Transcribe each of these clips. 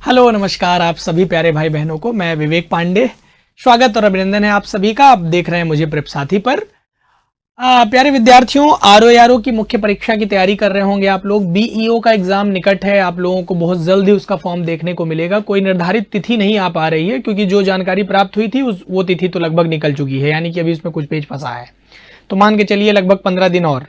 Hello नमस्कार आप सभी प्यारे भाई बहनों को। मैं विवेक पांडे, स्वागत और अभिनंदन है आप सभी का। आप देख रहे हैं मुझे प्रेप साथी पर। प्यारे विद्यार्थियों, आरओ की मुख्य परीक्षा की तैयारी कर रहे होंगे आप लोग। बीईओ का एग्जाम निकट है, आप लोगों को बहुत जल्दी उसका फॉर्म देखने को मिलेगा। कोई निर्धारित तिथि नहीं आ पा रही है क्योंकि जो जानकारी प्राप्त हुई थी वो तिथि तो लगभग निकल चुकी है, यानी कि अभी उसमें कुछ पेज फंसा है। तो मान के चलिए लगभग 15 दिन और,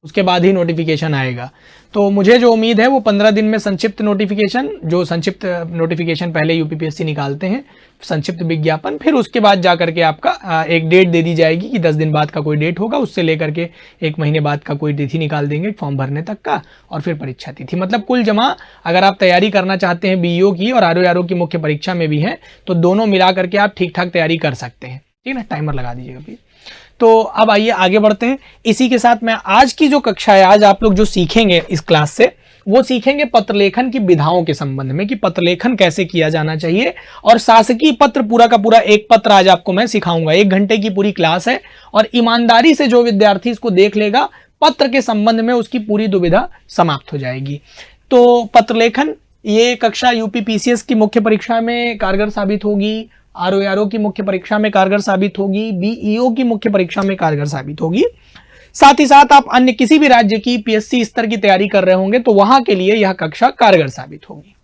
उसके बाद ही नोटिफिकेशन आएगा। तो मुझे जो उम्मीद है वो 15 दिन में संक्षिप्त नोटिफिकेशन पहले यूपीपीएससी निकालते हैं, संक्षिप्त विज्ञापन, फिर उसके बाद जाकर के आपका एक डेट दे दी जाएगी कि 10 दिन बाद का कोई डेट होगा, उससे लेकर के 1 महीने बाद का कोई तिथि निकाल देंगे फॉर्म भरने तक का, और फिर परीक्षा तिथि। मतलब कुल जमा अगर आप तैयारी करना चाहते हैं बीईओ की और आरओ की मुख्य परीक्षा में भी है, तो दोनों मिला करके आप ठीक ठाक तैयारी कर सकते हैं। ठीक है ना, टाइमर लगा दीजिएगा प्लीज। तो अब आइए आगे बढ़ते हैं। इसी के साथ मैं आज की जो कक्षा है, आज आप लोग जो सीखेंगे इस क्लास से, वो सीखेंगे पत्रलेखन की विधाओं के संबंध में कि पत्रलेखन कैसे किया जाना चाहिए। और शासकीय पत्र पूरा का पूरा एक पत्र आज आपको मैं सिखाऊंगा। 1 घंटे की पूरी क्लास है और ईमानदारी से जो विद्यार्थी इसको देख लेगा, पत्र के संबंध में उसकी पूरी दुविधा समाप्त हो जाएगी। तो पत्रलेखन ये कक्षा यूपीपीसीएस की मुख्य परीक्षा में कारगर साबित होगी, आरओ की मुख्य परीक्षा में कारगर साबित होगी, बीईओ की मुख्य परीक्षा में कारगर साबित होगी। साथ ही साथ आप अन्य किसी भी राज्य की पीएससी स्तर की तैयारी कर रहे होंगे तो वहां के लिए यह कक्षा कारगर साबित होगी।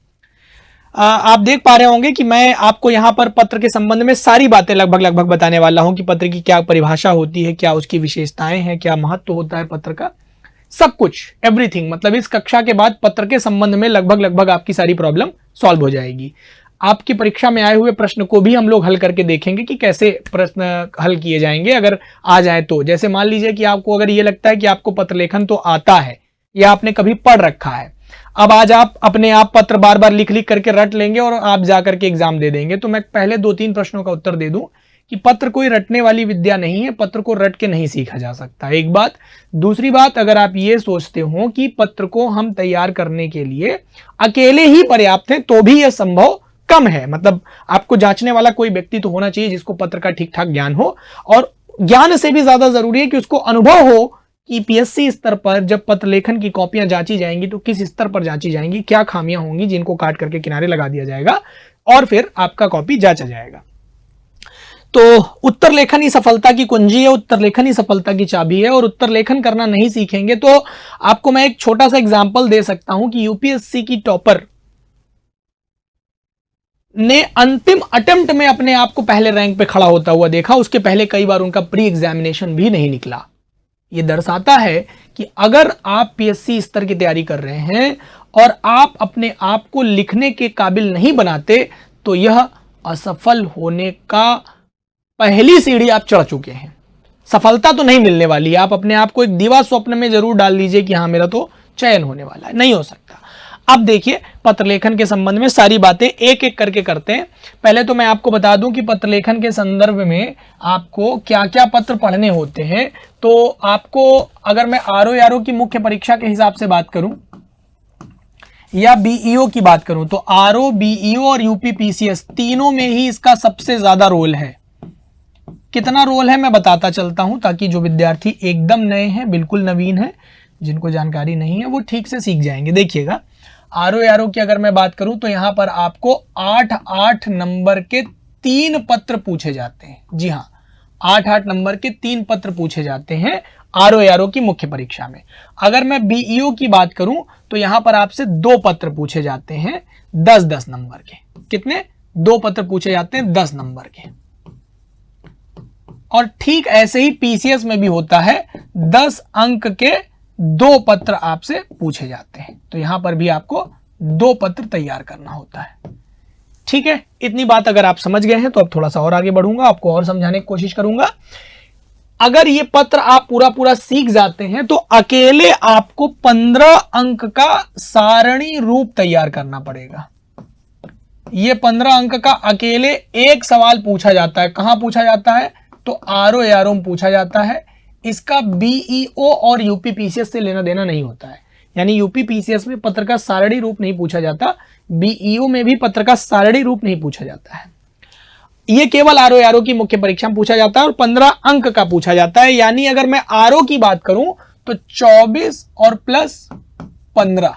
आप देख पा रहे होंगे कि मैं आपको यहां पर पत्र के संबंध में सारी बातें लगभग बताने वाला हूं कि पत्र की क्या परिभाषा होती है, क्या उसकी विशेषताएं हैं, क्या महत्व होता है पत्र का, सब कुछ, एवरीथिंग। मतलब इस कक्षा के बाद पत्र के संबंध में लगभग आपकी सारी प्रॉब्लम सॉल्व हो जाएगी। आपकी परीक्षा में आए हुए प्रश्न को भी हम लोग हल करके देखेंगे कि कैसे प्रश्न हल किए जाएंगे अगर आ जाए तो। जैसे मान लीजिए कि आपको अगर ये लगता है कि आपको पत्रलेखन तो आता है या आपने कभी पढ़ रखा है, अब आज आप अपने आप पत्र बार बार लिख करके रट लेंगे और आप जाकर के एग्जाम दे देंगे। तो मैं पहले 2-3 प्रश्नों का उत्तर दे दूं कि पत्र कोई रटने वाली विद्या नहीं है, पत्र को रट के नहीं सीखा जा सकता, एक बात। दूसरी बात, अगर आप ये सोचते हो कि पत्र को हम तैयार करने के लिए अकेले ही पर्याप्त है, तो भी यह संभव कम है। मतलब आपको जांचने वाला कोई व्यक्ति तो होना चाहिए जिसको पत्र का ठीक ठाक ज्ञान हो, और ज्ञान से भी ज्यादा जरूरी है कि उसको अनुभव हो कि पीएससी स्तर पर जब पत्र लेखन की कॉपियां जांची जाएंगी तो किस स्तर पर जांची जाएंगी, क्या खामियां होंगी जिनको काट करके किनारे लगा दिया जाएगा और फिर आपका कॉपी जांचा जाएगा। तो उत्तर लेखन ही सफलता की कुंजी है, उत्तर लेखन ही सफलता की चाबी है। और उत्तर लेखन करना नहीं सीखेंगे तो आपको मैं एक छोटा सा एग्जाम्पल दे सकता हूं कि यूपीएससी की टॉपर ने अंतिम अटेम्प्ट में अपने आप को पहले रैंक पे खड़ा होता हुआ देखा, उसके पहले कई बार उनका प्री एग्जामिनेशन भी नहीं निकला। यह दर्शाता है कि अगर आप पीएससी स्तर की तैयारी कर रहे हैं और आप अपने आप को लिखने के काबिल नहीं बनाते तो यह असफल होने का पहली सीढ़ी आप चढ़ चुके हैं। सफलता तो नहीं मिलने वाली है। आप अपने आप को एक दीवा स्वप्न में जरूर डाल लीजिए कि हाँ मेरा तो चयन होने वाला है, नहीं हो सकता। अब देखिए पत्रलेखन के संबंध में सारी बातें एक एक करके करते हैं। पहले तो मैं आपको बता दूं कि पत्रलेखन के संदर्भ में आपको क्या क्या पत्र पढ़ने होते हैं। तो आपको अगर मैं आरओ की मुख्य परीक्षा के हिसाब से बात करूं या बीईओ की बात करूं तो आरओ, बीईओ और यूपीपीसीएस तीनों में ही इसका सबसे ज्यादा रोल है। कितना रोल है मैं बताता चलता हूं ताकि जो विद्यार्थी एकदम नए हैं, बिल्कुल नवीन है, जिनको जानकारी नहीं है, वो ठीक से सीख जाएंगे। देखिएगा आरओ की अगर मैं बात करूं तो यहां पर आपको 8-8 नंबर के 3 पत्र पूछे जाते हैं। जी हां, 8-8 नंबर के 3 पत्र पूछे जाते हैं आरओ की मुख्य परीक्षा में। अगर मैं बीईओ की बात करूं तो यहां पर आपसे 2 पत्र पूछे जाते हैं 10-10 नंबर के। कितने? 2 पत्र पूछे जाते हैं 10 नंबर के। और ठीक ऐसे ही पीसीएस में भी होता है, 10 अंक के 2 पत्र आपसे पूछे जाते हैं। तो यहां पर भी आपको 2 पत्र तैयार करना होता है। ठीक है, इतनी बात अगर आप समझ गए हैं तो अब थोड़ा सा और आगे बढ़ूंगा, आपको और समझाने की कोशिश करूंगा। अगर ये पत्र आप पूरा सीख जाते हैं तो अकेले आपको 15 अंक का सारणी रूप तैयार करना पड़ेगा। ये 15 अंक का अकेले एक सवाल पूछा जाता है। कहां पूछा जाता है? तो आरओ में पूछा जाता है। इसका बीईओ और यूपीपीसीएस से लेना देना नहीं होता है। यानी यूपीपीसीएस में पत्र का सारणी रूप नहीं पूछा जाता, बीईओ में भी पत्र का सारणी रूप नहीं पूछा जाता है। ये केवल आरओ की मुख्य परीक्षा में पूछा जाता है और 15 अंक का पूछा जाता है। यानी अगर मैं आरओ की बात करूं तो 24 और प्लस 15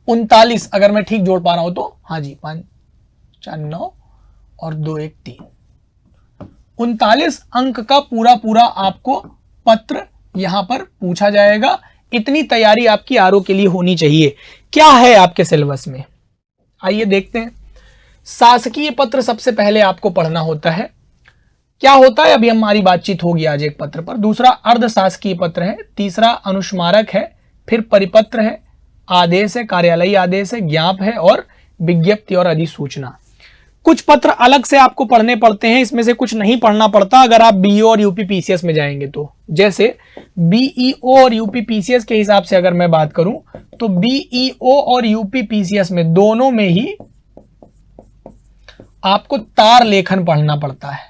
39, अगर मैं ठीक जोड़ पा रहा हूं तो, हाँ जी, 5 4 9 और 2 1 3, 39 अंक का पूरा पूरा आपको पत्र यहां पर पूछा जाएगा। इतनी तैयारी आपकी आरओ के लिए होनी चाहिए। क्या है आपके सिलेबस में, आइए देखते हैं। शासकीय पत्र सबसे पहले आपको पढ़ना होता है। क्या होता है, अभी हमारी बातचीत होगी आज एक पत्र पर। दूसरा अर्धशासकीय पत्र है, तीसरा अनुस्मारक है, फिर परिपत्र है, आदेश है, कार्यालयीय आदेश है, ज्ञाप है और विज्ञप्ति और अधिसूचना। कुछ पत्र अलग से आपको पढ़ने पड़ते हैं, इसमें से कुछ नहीं पढ़ना पड़ता अगर आप बीईओ और यूपी पीसीएस में जाएंगे तो। जैसे बीईओ और यूपी पीसीएस के हिसाब से अगर मैं बात करूं तो बीईओ और यूपी पीसीएस में दोनों में ही आपको तार लेखन पढ़ना पड़ता है,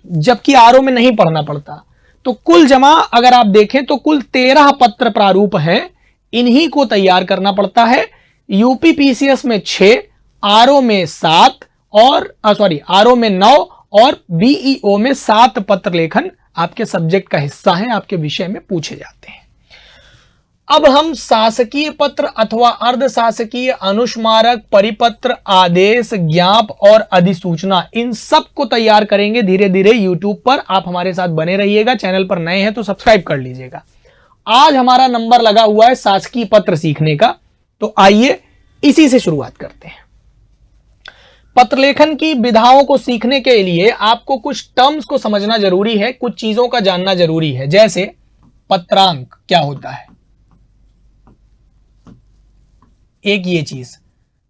जबकि आरओ में नहीं पढ़ना पड़ता। तो कुल जमा अगर आप देखें तो कुल 13 पत्र प्रारूप हैं, इन्हीं को तैयार करना पड़ता है। यूपी पीसीएस में 6, आरओ में 7 और आरओ में 9 और बीईओ में 7 पत्र लेखन आपके सब्जेक्ट का हिस्सा है, आपके विषय में पूछे जाते हैं। अब हम शासकीय पत्र अथवा अर्धशासकीय, अनुस्मारक, परिपत्र, आदेश, ज्ञाप और अधिसूचना, इन सब को तैयार करेंगे धीरे धीरे यूट्यूब पर। आप हमारे साथ बने रहिएगा। चैनल पर नए हैं तो सब्सक्राइब कर लीजिएगा। आज हमारा नंबर लगा हुआ है शासकीय पत्र सीखने का, तो आइए इसी से शुरुआत करते हैं। पत्र लेखन की विधाओं को सीखने के लिए आपको कुछ टर्म्स को समझना जरूरी है, कुछ चीजों का जानना जरूरी है। जैसे पत्रांक क्या होता है, एक ये चीज।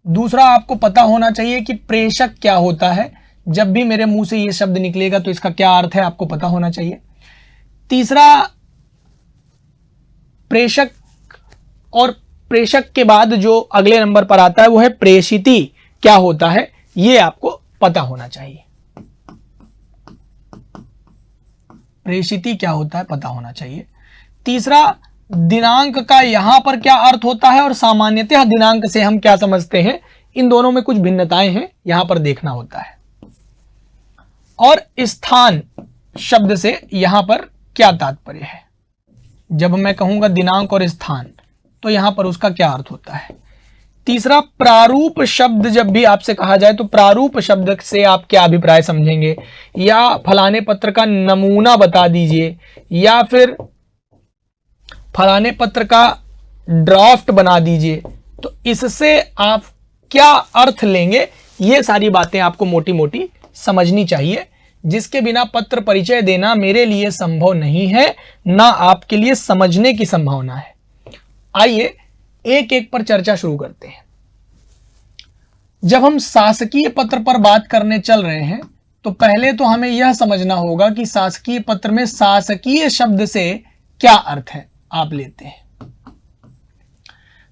दूसरा आपको पता होना चाहिए कि प्रेषक क्या होता है। जब भी मेरे मुंह से ये शब्द निकलेगा तो इसका क्या अर्थ है आपको पता होना चाहिए। तीसरा, प्रेषक, और प्रेषक के बाद जो अगले नंबर पर आता है वो है प्रेषिती क्या होता है, ये आपको पता होना चाहिए। प्रेषिती क्या होता है पता होना चाहिए। तीसरा, दिनांक का यहां पर क्या अर्थ होता है और सामान्यतः दिनांक से हम क्या समझते हैं, इन दोनों में कुछ भिन्नताएं हैं, यहां पर देखना होता है। और स्थान शब्द से यहां पर क्या तात्पर्य है। जब मैं कहूंगा दिनांक और स्थान तो यहां पर उसका क्या अर्थ होता है। तीसरा, प्रारूप शब्द जब भी आपसे कहा जाए तो प्रारूप शब्द से आप क्या अभिप्राय समझेंगे, या फलाने पत्र का नमूना बता दीजिए, या फिर फलाने पत्र का ड्राफ्ट बना दीजिए, तो इससे आप क्या अर्थ लेंगे, ये सारी बातें आपको मोटी मोटी समझनी चाहिए, जिसके बिना पत्र परिचय देना मेरे लिए संभव नहीं है, ना आपके लिए समझने की संभावना है। आइए एक एक पर चर्चा शुरू करते हैं। जब हम शासकीय पत्र पर बात करने चल रहे हैं तो पहले तो हमें यह समझना होगा कि शासकीय पत्र में शासकीय शब्द से क्या अर्थ है आप लेते हैं।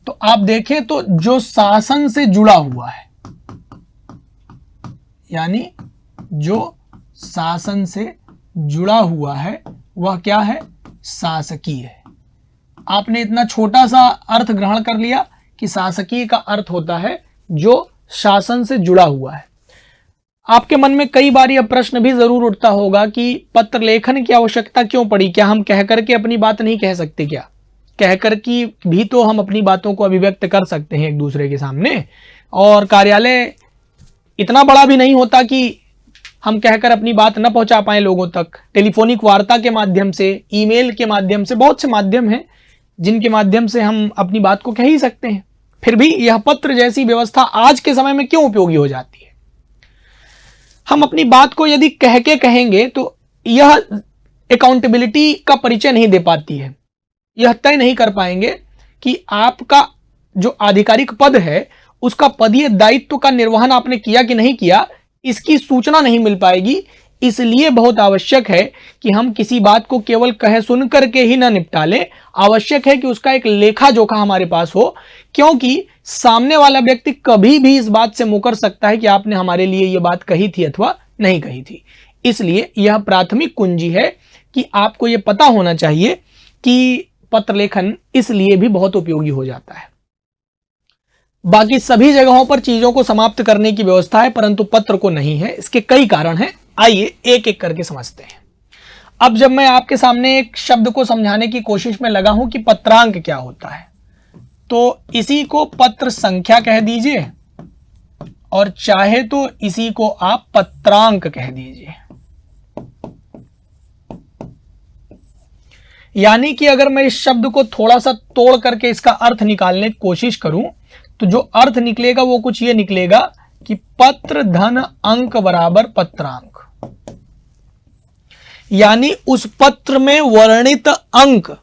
तो आप देखें तो जो शासन से जुड़ा हुआ है, यानी जो शासन से जुड़ा हुआ है वह क्या है, शासकीय है। आपने इतना छोटा सा अर्थ ग्रहण कर लिया कि शासकीय का अर्थ होता है जो शासन से जुड़ा हुआ है। आपके मन में कई बार यह प्रश्न भी जरूर उठता होगा कि पत्र लेखन की आवश्यकता क्यों पड़ी, क्या हम कह करके अपनी बात नहीं कह सकते क्या, कहकर की भी तो हम अपनी बातों को अभिव्यक्त कर सकते हैं एक दूसरे के सामने, और कार्यालय इतना बड़ा भी नहीं होता कि हम कहकर अपनी बात न पहुंचा पाए लोगों तक। टेलीफोनिक वार्ता के माध्यम से, ईमेल के माध्यम से, बहुत से माध्यम हैं जिनके माध्यम से हम अपनी बात को कह ही सकते हैं। फिर भी यह पत्र जैसी व्यवस्था आज के समय में क्यों उपयोगी हो जाती है। हम अपनी बात को यदि कह के कहेंगे तो यह अकाउंटेबिलिटी का परिचय नहीं दे पाती है, यह तय नहीं कर पाएंगे कि आपका जो आधिकारिक पद है उसका पदीय दायित्व का निर्वहन आपने किया कि नहीं किया, इसकी सूचना नहीं मिल पाएगी। इसलिए बहुत आवश्यक है कि हम किसी बात को केवल कह सुन करके ही ना निपटा लें, आवश्यक है कि उसका एक लेखा जोखा हमारे पास हो, क्योंकि सामने वाला व्यक्ति कभी भी इस बात से मुकर सकता है कि आपने हमारे लिए यह बात कही थी अथवा नहीं कही थी। इसलिए यह प्राथमिक कुंजी है कि आपको यह पता होना चाहिए कि पत्र लेखन इसलिए भी बहुत उपयोगी हो जाता है। बाकी सभी जगहों पर चीजों को समाप्त करने की व्यवस्था है, परंतु पत्र को नहीं है। इसके कई कारण हैं, आइए एक एक करके समझते हैं। अब जब मैं आपके सामने एक शब्द को समझाने की कोशिश में लगा हूं कि पत्रांक क्या होता है, तो इसी को पत्र संख्या कह दीजिए और चाहे तो इसी को आप पत्रांक कह दीजिए। यानी कि अगर मैं इस शब्द को थोड़ा सा तोड़ करके इसका अर्थ निकालने की कोशिश करूं तो जो अर्थ निकलेगा वो कुछ ये निकलेगा कि पत्र धन अंक बराबर पत्रांक। यानी उस पत्र में वर्णित अंक,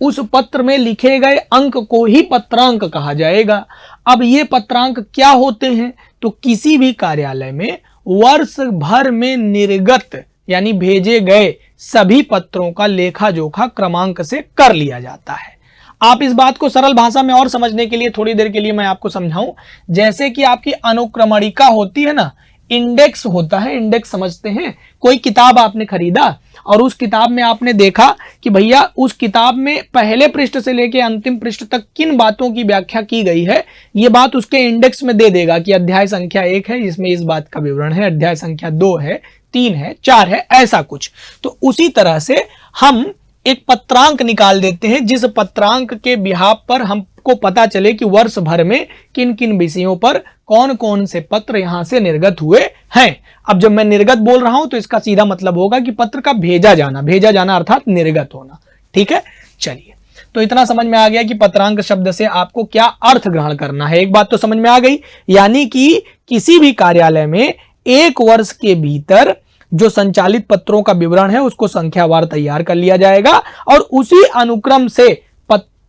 उस पत्र में लिखे गए अंक को ही पत्रांक कहा जाएगा। अब ये पत्रांक क्या होते हैं? तो किसी भी कार्यालय में वर्ष भर में निर्गत यानी भेजे गए सभी पत्रों का लेखा जोखा क्रमांक से कर लिया जाता है। आप इस बात को सरल भाषा में और समझने के लिए थोड़ी देर के लिए मैं आपको समझाऊं। जैसे कि आपकी अनुक्रमणिका होती है ना, इंडेक्स होता है, इंडेक्स समझते हैं। कोई किताब आपने खरीदा और उस किताब में आपने देखा कि भैया उस किताब में पहले पृष्ठ से लेकर अंतिम पृष्ठ तक किन बातों की व्याख्या की गई है, ये बात उसके इंडेक्स में दे देगा कि अध्याय संख्या 1 है, इसमें इस बात का विवरण है, अध्याय संख्या 2 है, 3 है, 4 है, ऐसा कुछ। तो उसी तरह से हम एक पत्रांक निकाल देते हैं, जिस पत्रांक के बिहाफ पर हमको पता चले कि वर्ष भर में किन किन विषयों पर कौन कौन से पत्र यहां से निर्गत हुए हैं। अब जब मैं निर्गत बोल रहा हूं तो इसका सीधा मतलब होगा कि पत्र का भेजा जाना अर्थात निर्गत होना। ठीक है, चलिए, तो इतना समझ में आ गया कि पत्रांक शब्द से आपको क्या अर्थ ग्रहण करना है। एक बात तो समझ में आ गई, यानी कि किसी भी कार्यालय में एक वर्ष के भीतर जो संचालित पत्रों का विवरण है उसको संख्यावार तैयार कर लिया जाएगा और उसी अनुक्रम से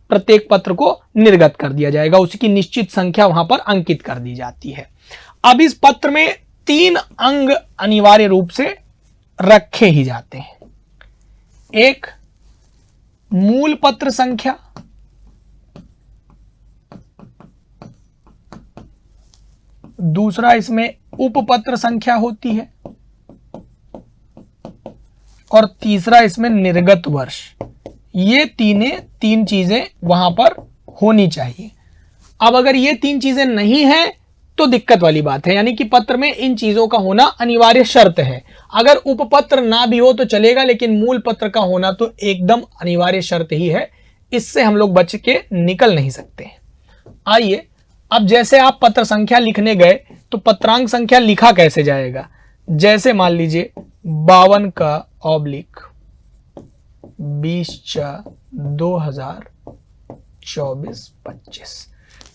प्रत्येक पत्र को निर्गत कर दिया जाएगा, उसकी निश्चित संख्या वहां पर अंकित कर दी जाती है। अब इस पत्र में 3 अंग अनिवार्य रूप से रखे ही जाते हैं। एक मूल पत्र संख्या, दूसरा इसमें उपपत्र संख्या होती है और तीसरा इसमें निर्गत वर्ष। ये तीन चीजें वहां पर होनी चाहिए। अब अगर ये 3 चीजें नहीं हैं तो दिक्कत वाली बात है, यानी कि पत्र में इन चीजों का होना अनिवार्य शर्त है। अगर उपपत्र ना भी हो तो चलेगा, लेकिन मूल पत्र का होना तो एकदम अनिवार्य शर्त ही है, इससे हम लोग बच के निकल नहीं सकते। आइए, अब जैसे आप पत्र संख्या लिखने गए तो पत्रांक संख्या लिखा कैसे जाएगा? जैसे मान लीजिए 52 का ऑब्लिक 20/2024-25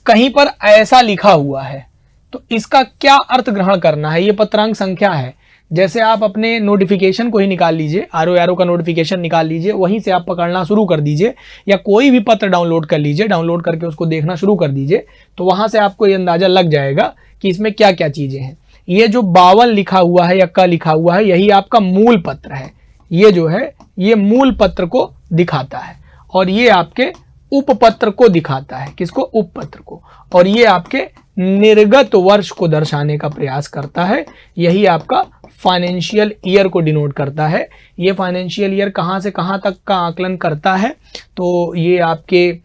कहीं पर ऐसा लिखा हुआ है, तो इसका क्या अर्थ ग्रहण करना है? ये पत्रांक संख्या है। जैसे आप अपने नोटिफिकेशन को ही निकाल लीजिए, आरओ का नोटिफिकेशन निकाल लीजिए, वहीं से आप पकड़ना शुरू कर दीजिए, या कोई भी पत्र डाउनलोड कर लीजिए, डाउनलोड करके उसको देखना शुरू कर दीजिए, तो वहां से आपको ये अंदाजा लग जाएगा कि इसमें क्या क्या चीजें हैं। ये जो 52 लिखा हुआ है या क लिखा हुआ है, यही आपका मूल पत्र है। ये जो है ये मूल पत्र को दिखाता है और ये आपके उपपत्र को दिखाता है। किसको? उपपत्र को। और ये आपके निर्गत वर्ष को दर्शाने का प्रयास करता है। यही आपका फाइनेंशियल ईयर को डिनोट करता है। ये फाइनेंशियल ईयर कहाँ से कहाँ तक का आकलन करता है? तो ये आपके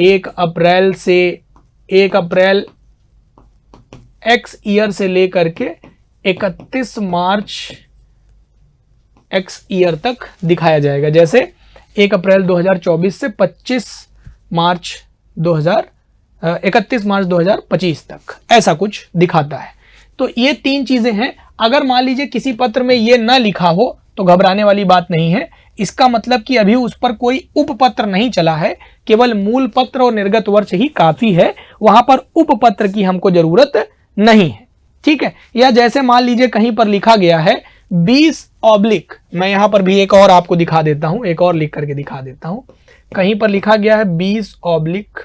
1 अप्रैल से 1 अप्रैल एक्स ईयर से लेकर के 31 मार्च एक्स ईयर तक दिखाया जाएगा। जैसे 1 अप्रैल 2024 से 31 मार्च 2025 तक ऐसा कुछ दिखाता है। तो ये 3 चीजें हैं। अगर मान लीजिए किसी पत्र में ये ना लिखा हो तो घबराने वाली बात नहीं है। इसका मतलब कि अभी उस पर कोई उपपत्र नहीं चला है, केवल मूल पत्र और निर्गत वर्ष ही काफी है, वहां पर उपपत्र की हमको जरूरत नहीं है। ठीक है। या जैसे मान लीजिए कहीं पर लिखा गया है 20 ऑब्लिक, मैं यहां पर भी एक और आपको दिखा देता हूं, एक और लिख करके दिखा देता हूं। कहीं पर लिखा गया है 20 ऑब्लिक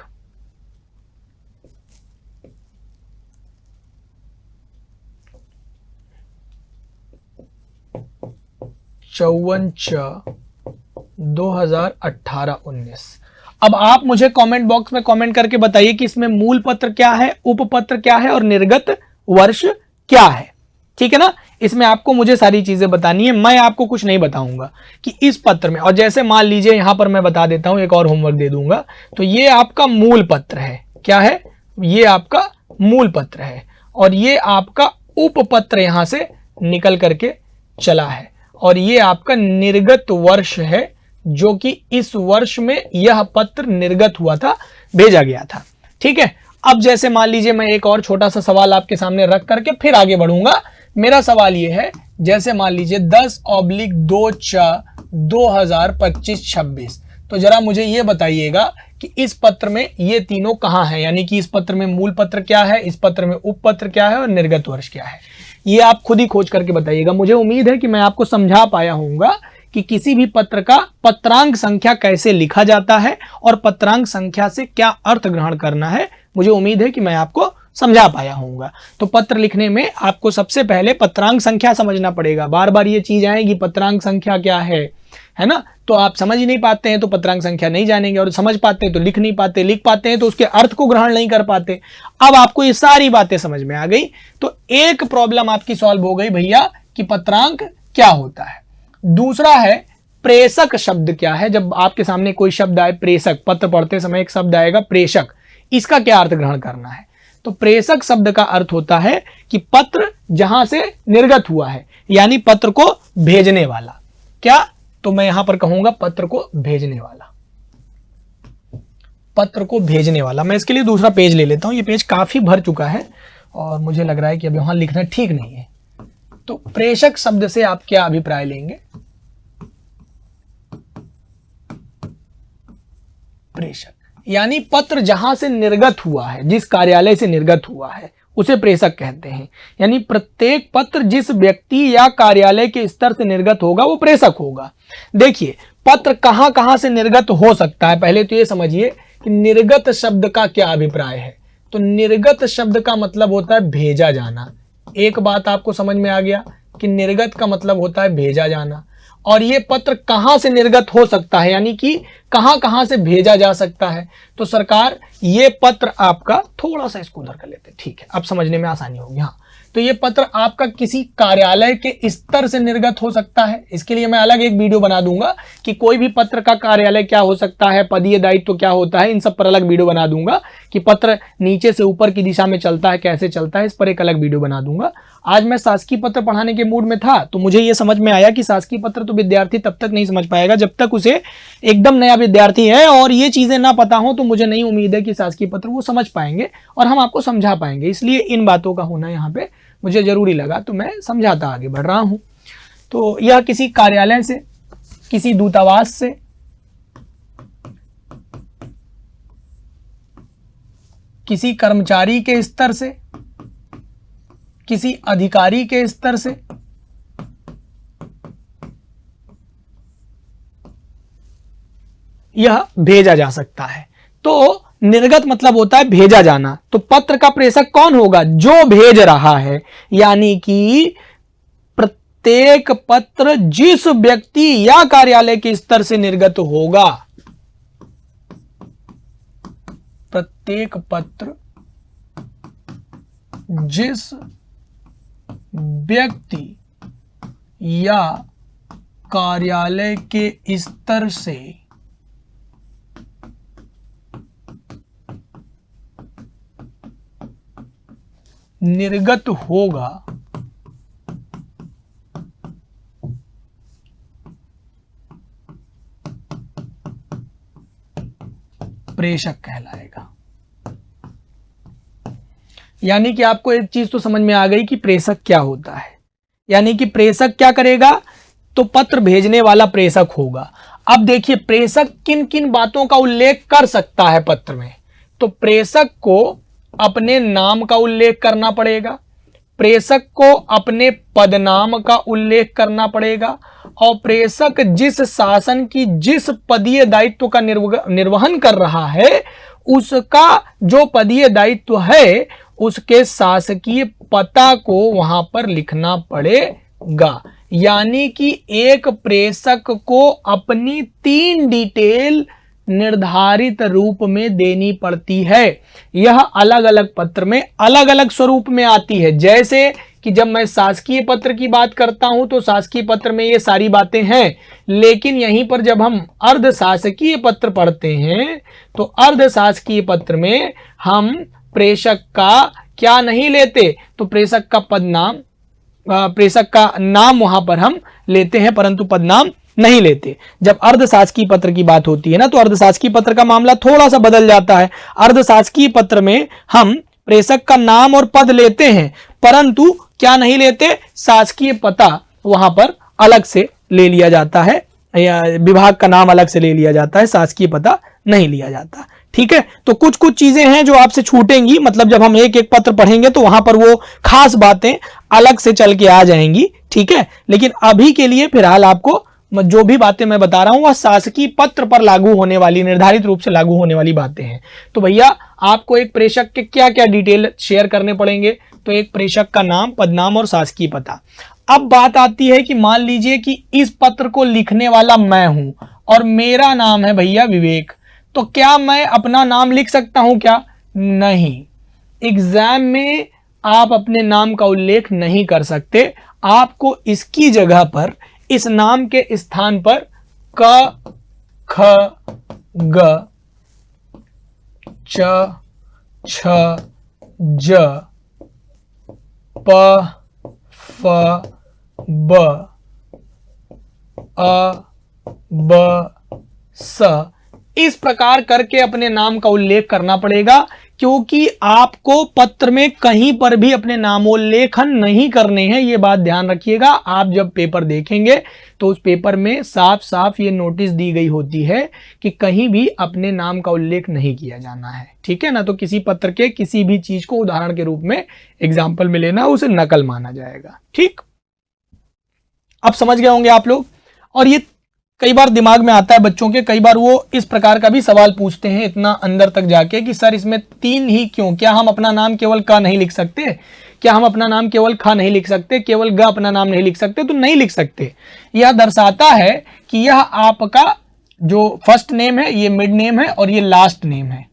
54/2018-19। अब आप मुझे कमेंट बॉक्स में कमेंट करके बताइए कि इसमें मूल पत्र क्या है, उपपत्र क्या है और निर्गत वर्ष क्या है। ठीक है ना। इसमें आपको मुझे सारी चीजें बतानी है, मैं आपको कुछ नहीं बताऊंगा कि इस पत्र में। और जैसे मान लीजिए यहां पर मैं बता देता हूं, एक और होमवर्क दे दूंगा। तो ये आपका मूल पत्र है। क्या है? ये आपका मूल पत्र है और ये आपका उपपत्र यहां से निकल करके चला है और ये आपका निर्गत वर्ष है जो कि इस वर्ष में यह पत्र निर्गत हुआ था, भेजा गया था। ठीक है, अब जैसे मान लीजिए मैं एक और छोटा सा सवाल आपके सामने रख करके फिर आगे बढ़ूंगा। मेरा सवाल ये है, जैसे मान लीजिए 10/2/2025-26, तो जरा मुझे ये बताइएगा कि इस पत्र में ये तीनों कहाँ हैं, यानी कि इस पत्र में मूल पत्र क्या है, इस पत्र में उपपत्र क्या है और निर्गत वर्ष क्या है, ये आप खुद ही खोज करके बताइएगा। मुझे उम्मीद है कि मैं आपको समझा पाया होऊंगा कि किसी भी पत्र का पत्रांक संख्या कैसे लिखा जाता है और पत्रांक संख्या से क्या अर्थ ग्रहण करना है। मुझे उम्मीद है कि मैं आपको समझा पाया होऊंगा। तो पत्र लिखने में आपको सबसे पहले पत्रांक संख्या समझना पड़ेगा। बार बार ये चीज आएगी पत्रांक संख्या क्या है ना, तो आप समझ ही नहीं पाते हैं तो पत्रांक संख्या नहीं जानेंगे, और समझ पाते हैं तो लिख नहीं पाते, लिख पाते हैं तो उसके अर्थ को ग्रहण नहीं कर पाते। अब आपको ये सारी बातें समझ में आ गई, तो एक प्रॉब्लम आपकी सॉल्व हो गई भैया कि पत्रांक क्या होता है। दूसरा है प्रेषक शब्द क्या है। जब आपके सामने कोई शब्द आए प्रेषक, पत्र पढ़ते समय एक शब्द आएगा प्रेषक, इसका क्या अर्थ ग्रहण करना है। तो प्रेषक शब्द का अर्थ होता है कि पत्र जहां से निर्गत हुआ है, यानी पत्र को भेजने वाला। क्या, तो मैं यहां पर कहूंगा पत्र को भेजने वाला, पत्र को भेजने वाला। मैं इसके लिए दूसरा पेज ले लेता हूं, ये पेज काफी भर चुका है और मुझे लग रहा है कि अब यहां लिखना ठीक नहीं है। तो प्रेषक शब्द से आप क्या अभिप्राय लेंगे। प्रेषक यानी पत्र जहां से निर्गत हुआ है, जिस कार्यालय से निर्गत हुआ है उसे प्रेषक कहते हैं। यानी प्रत्येक पत्र जिस व्यक्ति या कार्यालय के स्तर से निर्गत होगा वो प्रेषक होगा। देखिए पत्र कहां कहां से निर्गत हो सकता है, पहले तो ये समझिए कि निर्गत शब्द का क्या अभिप्राय है। तो निर्गत शब्द का मतलब होता है भेजा जाना। एक बात आपको समझ में आ गया कि निर्गत का मतलब होता है भेजा जाना। और ये पत्र कहां से निर्गत हो सकता है, यानी कि कहां कहां से भेजा जा सकता है। तो सरकार ये पत्र आपका, थोड़ा सा इसको उधर कर लेते हैं, ठीक है, अब समझने में आसानी होगी। हाँ, तो ये पत्र आपका किसी कार्यालय के स्तर से निर्गत हो सकता है। इसके लिए मैं अलग एक वीडियो बना दूंगा कि कोई भी पत्र का कार्यालय क्या हो सकता है, पदीय दायित्व क्या होता है, इन सब पर अलग वीडियो बना दूंगा कि पत्र नीचे से ऊपर की दिशा में चलता है, कैसे चलता है, इस पर एक अलग वीडियो बना दूंगा। आज मैं शासकीय पत्र पढ़ाने के मूड में था, तो मुझे ये समझ में आया कि शासकीय पत्र तो विद्यार्थी तब तक नहीं समझ पाएगा जब तक उसे, एकदम नया विद्यार्थी है और ये चीजें ना पता हो, तो मुझे नहीं उम्मीद है कि शासकीय पत्र वो समझ पाएंगे और हम आपको समझा पाएंगे। इसलिए इन बातों का होना यहाँ पे मुझे जरूरी लगा, तो मैं समझाता आगे बढ़ रहा हूं। तो यह किसी कार्यालय से, किसी दूतावास से, किसी कर्मचारी के स्तर से, किसी अधिकारी के स्तर से, यह भेजा जा सकता है। तो निर्गत मतलब होता है भेजा जाना। तो पत्र का प्रेषक कौन होगा, जो भेज रहा है। यानी कि प्रत्येक पत्र जिस व्यक्ति या कार्यालय के स्तर से निर्गत होगा, प्रत्येक पत्र जिस व्यक्ति या कार्यालय के स्तर से निर्गत होगा, प्रेषक कहलाएगा। यानी कि आपको एक चीज तो समझ में आ गई कि प्रेषक क्या होता है। यानी कि प्रेषक क्या करेगा, तो पत्र भेजने वाला प्रेषक होगा। अब देखिए प्रेषक किन किन बातों का उल्लेख कर सकता है पत्र में। तो प्रेषक को अपने नाम का उल्लेख करना पड़ेगा, प्रेषक को अपने पदनाम का उल्लेख करना पड़ेगा, और प्रेषक जिस शासन की जिस पदीय दायित्व का निर्वहन कर रहा है उसका जो पदीय दायित्व है उसके शासकीय पता को वहां पर लिखना पड़ेगा। यानी कि एक प्रेषक को अपनी 3 डिटेल निर्धारित रूप में देनी पड़ती है। यह अलग अलग पत्र में अलग अलग स्वरूप में आती है। जैसे कि जब मैं शासकीय पत्र की बात करता हूं तो शासकीय पत्र में ये सारी बातें हैं, लेकिन यहीं पर जब हम अर्ध शासकीय पत्र पढ़ते हैं तो अर्ध शासकीय पत्र में हम प्रेषक का क्या नहीं लेते, तो प्रेषक का पदनाम, प्रेषक का नाम वहां पर हम लेते हैं परंतु पदनाम नहीं लेते। जब अर्धशासकीय पत्र की बात होती है ना, तो अर्धशासकीय पत्र का मामला थोड़ा सा बदल जाता है। अर्धशासकीय पत्र में हम प्रेषक का नाम और पद लेते हैं, परंतु क्या नहीं लेते, शासकीय पता वहां पर अलग से ले लिया जाता है, या विभाग का नाम अलग से ले लिया जाता है, शासकीय पता नहीं लिया जाता। ठीक है, तो कुछ कुछ चीजें हैं जो आपसे छूटेंगी, मतलब जब हम एक एक पत्र पढ़ेंगे तो वहां पर वो खास बातें अलग से चल के आ जाएंगी। ठीक है, लेकिन अभी के लिए फिलहाल आपको जो भी बातें मैं बता रहा हूं वह शासकीय पत्र पर लागू होने वाली, निर्धारित रूप से लागू होने वाली बातें हैं। तो भैया आपको एक प्रेषक के क्या क्या डिटेल शेयर करने पड़ेंगे, तो एक प्रेषक का नाम, पदनाम और शासकीय पता। अब बात आती है कि मान लीजिए कि इस पत्र को लिखने वाला मैं हूं और मेरा नाम है भैया विवेक, तो क्या मैं अपना नाम लिख सकता हूं क्या? नहीं, एग्जाम में आप अपने नाम का उल्लेख नहीं कर सकते। आपको इसकी जगह पर, इस नाम के स्थान पर क, ख, ग, च, छ, ज, प, फ, ब, अ, ब, स, इस प्रकार करके अपने नाम का उल्लेख करना पड़ेगा, क्योंकि आपको पत्र में कहीं पर भी अपने नामोल्लेखन नहीं करने हैं। ये बात ध्यान रखिएगा। आप जब पेपर देखेंगे तो उस पेपर में साफ साफ ये नोटिस दी गई होती है कि कहीं भी अपने नाम का उल्लेख नहीं किया जाना है। ठीक है ना, तो किसी पत्र के किसी भी चीज को उदाहरण के रूप में एग्जाम्पल में लेना, उसे नकल माना जाएगा। ठीक, अब समझ गए होंगे आप लोग। और ये कई बार दिमाग में आता है बच्चों के, कई बार वो इस प्रकार का भी सवाल पूछते हैं इतना अंदर तक जाके कि सर इसमें 3 ही क्यों, क्या हम अपना नाम केवल क नहीं लिख सकते, क्या हम अपना नाम केवल ख नहीं लिख सकते, केवल ग अपना नाम नहीं लिख सकते? तो नहीं लिख सकते। यह दर्शाता है कि यह आपका जो फर्स्ट नेम है, ये मिड नेम है और ये लास्ट नेम है।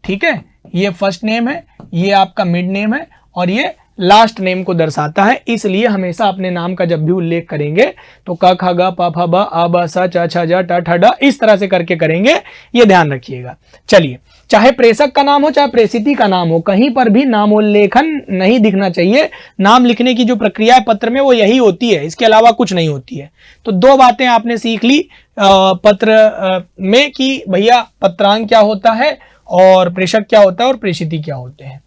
ठीक है, ये फर्स्ट नेम है, ये आपका मिड नेम है और ये लास्ट नेम को दर्शाता है। इसलिए हमेशा अपने नाम का जब भी उल्लेख करेंगे तो क, ख, ग, प, फ, ब, अ, ब, स, च, छ, ज, ट, ठ, ड इस तरह से करके करेंगे, ये ध्यान रखिएगा। चलिए, चाहे प्रेषक का नाम हो चाहे प्रेषिती का नाम हो, कहीं पर भी नामोल्लेखन नहीं दिखना चाहिए। नाम लिखने की जो प्रक्रिया है पत्र में वो यही होती है, इसके अलावा कुछ नहीं होती है। तो 2 बातें आपने सीख ली पत्र में कि भैया पत्रांक क्या होता है और प्रेषक क्या होता है और प्रेषिती क्या होते हैं।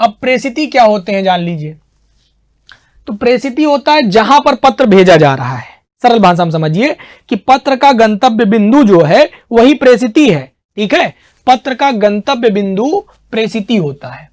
अब प्रेषिती क्या होते हैं जान लीजिए। तो प्रेषिती होता है जहां पर पत्र भेजा जा रहा है। सरल भाषा में समझिए कि पत्र का गंतव्य बिंदु जो है वही प्रेषिती है। ठीक है, पत्र का गंतव्य बिंदु प्रेषिती होता है।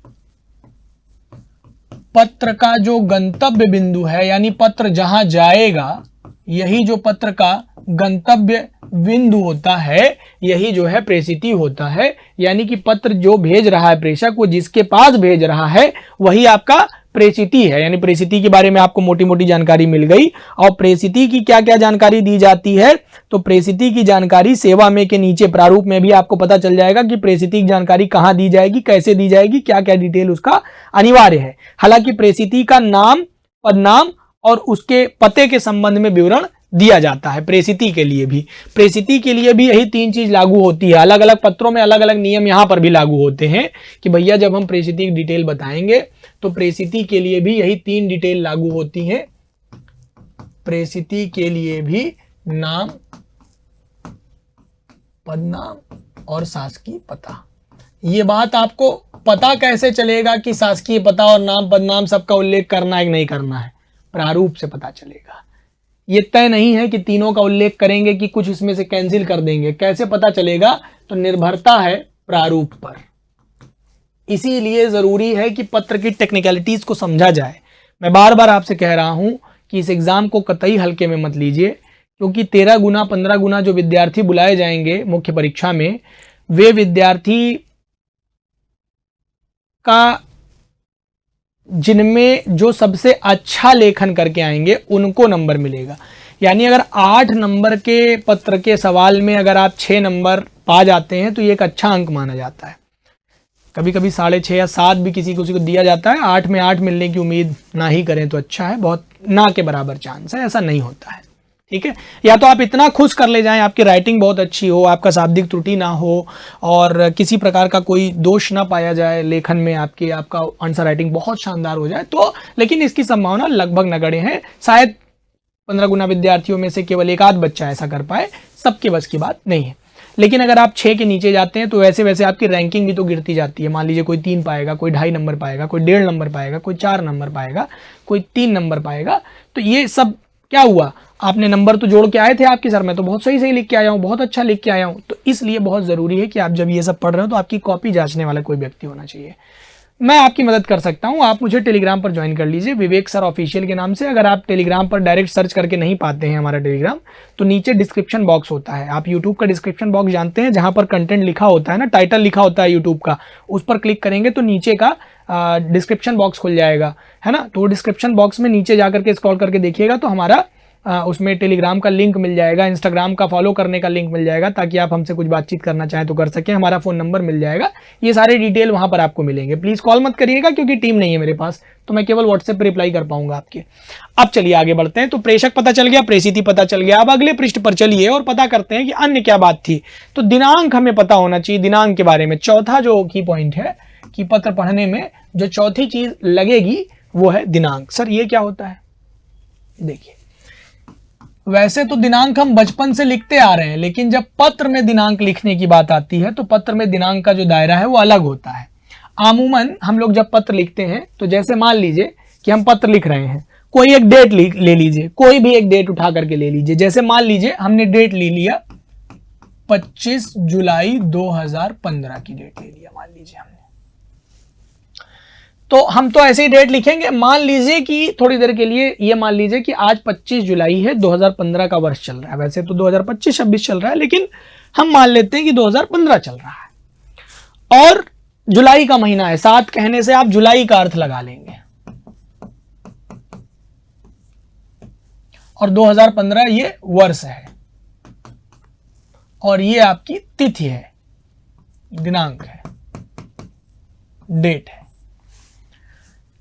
पत्र का जो गंतव्य बिंदु है, यानी पत्र जहां जाएगा, यही जो पत्र का गंतव्य बिंदु होता है, यही जो है प्रेषिती होता है। यानी कि पत्र जो भेज रहा है प्रेषक, वो जिसके पास भेज रहा है वही आपका प्रेषिती है। यानी प्रेषिती के बारे में आपको मोटी मोटी जानकारी मिल गई। और प्रेषिती की क्या क्या जानकारी दी जाती है, तो प्रेषिती की जानकारी सेवा में के नीचे प्रारूप में भी आपको पता चल जाएगा कि प्रेषिती की जानकारी कहां दी जाएगी, कैसे दी जाएगी, क्या क्या डिटेल उसका अनिवार्य है। हालांकि प्रेषिती का नाम, पदनाम और उसके पते के संबंध में विवरण दिया जाता है। प्रेषिती के लिए भी, प्रेषिती के लिए भी यही 3 चीज लागू होती है। अलग अलग पत्रों में अलग अलग नियम यहां पर भी लागू होते हैं कि भैया जब हम प्रेषिती की डिटेल बताएंगे तो प्रेषिती के लिए भी यही 3 डिटेल लागू होती हैं। प्रेषिती के लिए भी नाम, पदनाम और शासकीय पता। ये बात आपको पता कैसे चलेगा कि शासकीय पता और नाम पदनाम सबका उल्लेख करना है कि नहीं करना है? प्रारूप से पता चलेगा। ये तय नहीं है कि तीनों का उल्लेख करेंगे कि कुछ इसमें से कैंसिल कर देंगे। कैसे पता चलेगा? तो निर्भरता है प्रारूप पर। इसीलिए जरूरी है कि पत्र की टेक्निकलिटीज को समझा जाए। मैं बार बार आपसे कह रहा हूं कि इस एग्जाम को कतई हल्के में मत लीजिए, क्योंकि 13 गुना 15 गुना जो विद्यार्थी बुलाए जाएंगे मुख्य परीक्षा में, वे विद्यार्थी का जिनमें जो सबसे अच्छा लेखन करके आएंगे उनको नंबर मिलेगा। यानी अगर 8 नंबर के पत्र के सवाल में अगर आप 6 नंबर पा जाते हैं तो ये एक अच्छा अंक माना जाता है। कभी कभी 6.5 या 7 भी किसी को दिया जाता है। 8 में 8 मिलने की उम्मीद ना ही करें तो अच्छा है, बहुत ना के बराबर चांस है, ऐसा नहीं होता है। ठीक है, या तो आप इतना खुश कर ले जाएं, आपकी राइटिंग बहुत अच्छी हो, आपका शाब्दिक त्रुटि ना हो और किसी प्रकार का कोई दोष ना पाया जाए लेखन में, आपका आंसर राइटिंग बहुत शानदार हो जाए तो, लेकिन इसकी संभावना लगभग नगण्य है। शायद 15 गुना विद्यार्थियों में से केवल एक आध बच्चा ऐसा कर पाए, सबके बस की बात नहीं है। लेकिन अगर आप 6 के नीचे जाते हैं तो वैसे वैसे आपकी रैंकिंग भी तो गिरती जाती है। मान लीजिए कोई 3 पाएगा, कोई 2.5 नंबर पाएगा, कोई 1.5 नंबर पाएगा, कोई 4 नंबर पाएगा, कोई 3 नंबर पाएगा। तो ये सब क्या हुआ, आपने नंबर तो जोड़ के आए थे आपके सर में, तो बहुत सही लिख के आया हूँ, बहुत अच्छा लिख के आया हूँ। तो इसलिए बहुत ज़रूरी है कि आप जब ये सब पढ़ रहे हो तो आपकी कॉपी जांचने वाला कोई व्यक्ति होना चाहिए। मैं आपकी मदद कर सकता हूं, आप मुझे टेलीग्राम पर ज्वाइन कर लीजिए, विवेक सर ऑफिशियल के नाम से। अगर आप टेलीग्राम पर डायरेक्ट सर्च करके नहीं पाते हैं हमारा टेलीग्राम, तो नीचे डिस्क्रिप्शन बॉक्स होता है। आप यूट्यूब का डिस्क्रिप्शन बॉक्स जानते हैं, जहां पर कंटेंट लिखा होता है ना, टाइटल लिखा होता है यूट्यूब का, उस पर क्लिक करेंगे तो नीचे का डिस्क्रिप्शन बॉक्स खुल जाएगा, है ना। तो डिस्क्रिप्शन बॉक्स में नीचे जाकर के स्क्रॉल करके देखिएगा तो हमारा उसमें टेलीग्राम का लिंक मिल जाएगा, इंस्टाग्राम का फॉलो करने का लिंक मिल जाएगा, ताकि आप हमसे कुछ बातचीत करना चाहें तो कर सकें। हमारा फ़ोन नंबर मिल जाएगा, ये सारे डिटेल वहां पर आपको मिलेंगे। प्लीज़ कॉल मत करिएगा, क्योंकि टीम नहीं है मेरे पास, तो मैं केवल व्हाट्सएप पर रिप्लाई कर पाऊंगा आपके। अब चलिए आगे बढ़ते हैं। तो प्रेषक पता चल गया, प्रेषिती पता चल गया। अब अगले पृष्ठ पर चलिए और पता करते हैं कि अन्य क्या बात थी। तो दिनांक हमें पता होना चाहिए, दिनांक के बारे में। चौथा जो की पॉइंट है कि पत्र पढ़ने में जो चौथी चीज लगेगी वो है दिनांक। सर ये क्या होता है? देखिए, वैसे तो दिनांक हम बचपन से लिखते आ रहे हैं, लेकिन जब पत्र में दिनांक लिखने की बात आती है तो पत्र में दिनांक का जो दायरा है वो अलग होता है। आमूमन हम लोग जब पत्र लिखते हैं तो जैसे मान लीजिए कि हम पत्र लिख रहे हैं, कोई एक डेट ले लीजिए, कोई भी एक डेट उठा करके ले लीजिए। जैसे मान लीजिए हमने डेट ले लिया 25 जुलाई 2015 की डेट ले लिया, मान लीजिए हमने, तो हम तो ऐसे ही डेट लिखेंगे। मान लीजिए कि थोड़ी देर के लिए ये मान लीजिए कि आज 25 जुलाई है, 2015 का वर्ष चल रहा है। वैसे तो 2025-26 चल रहा है, लेकिन हम मान लेते हैं कि 2015 चल रहा है और जुलाई का महीना है। 7 कहने से आप जुलाई का अर्थ लगा लेंगे और 2015 ये वर्ष है और ये आपकी तिथि है, दिनांक है, डेट है।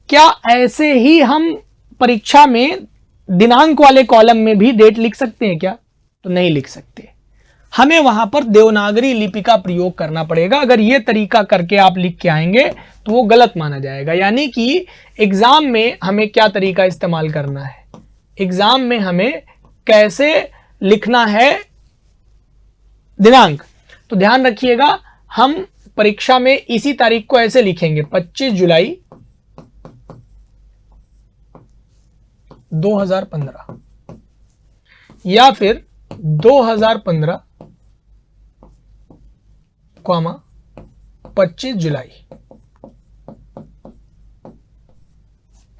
क्या ऐसे ही हम परीक्षा में दिनांक वाले कॉलम में भी डेट लिख सकते हैं क्या? तो नहीं लिख सकते, हमें वहां पर देवनागरी लिपि का प्रयोग करना पड़ेगा। अगर ये तरीका करके आप लिख के आएंगे तो वो गलत माना जाएगा। यानी कि एग्जाम में हमें क्या तरीका इस्तेमाल करना है, एग्जाम में हमें कैसे लिखना है दिनांक, तो ध्यान रखिएगा, हम परीक्षा में इसी तारीख को ऐसे लिखेंगे 25 जुलाई 2015 या फिर 2015, 25 जुलाई,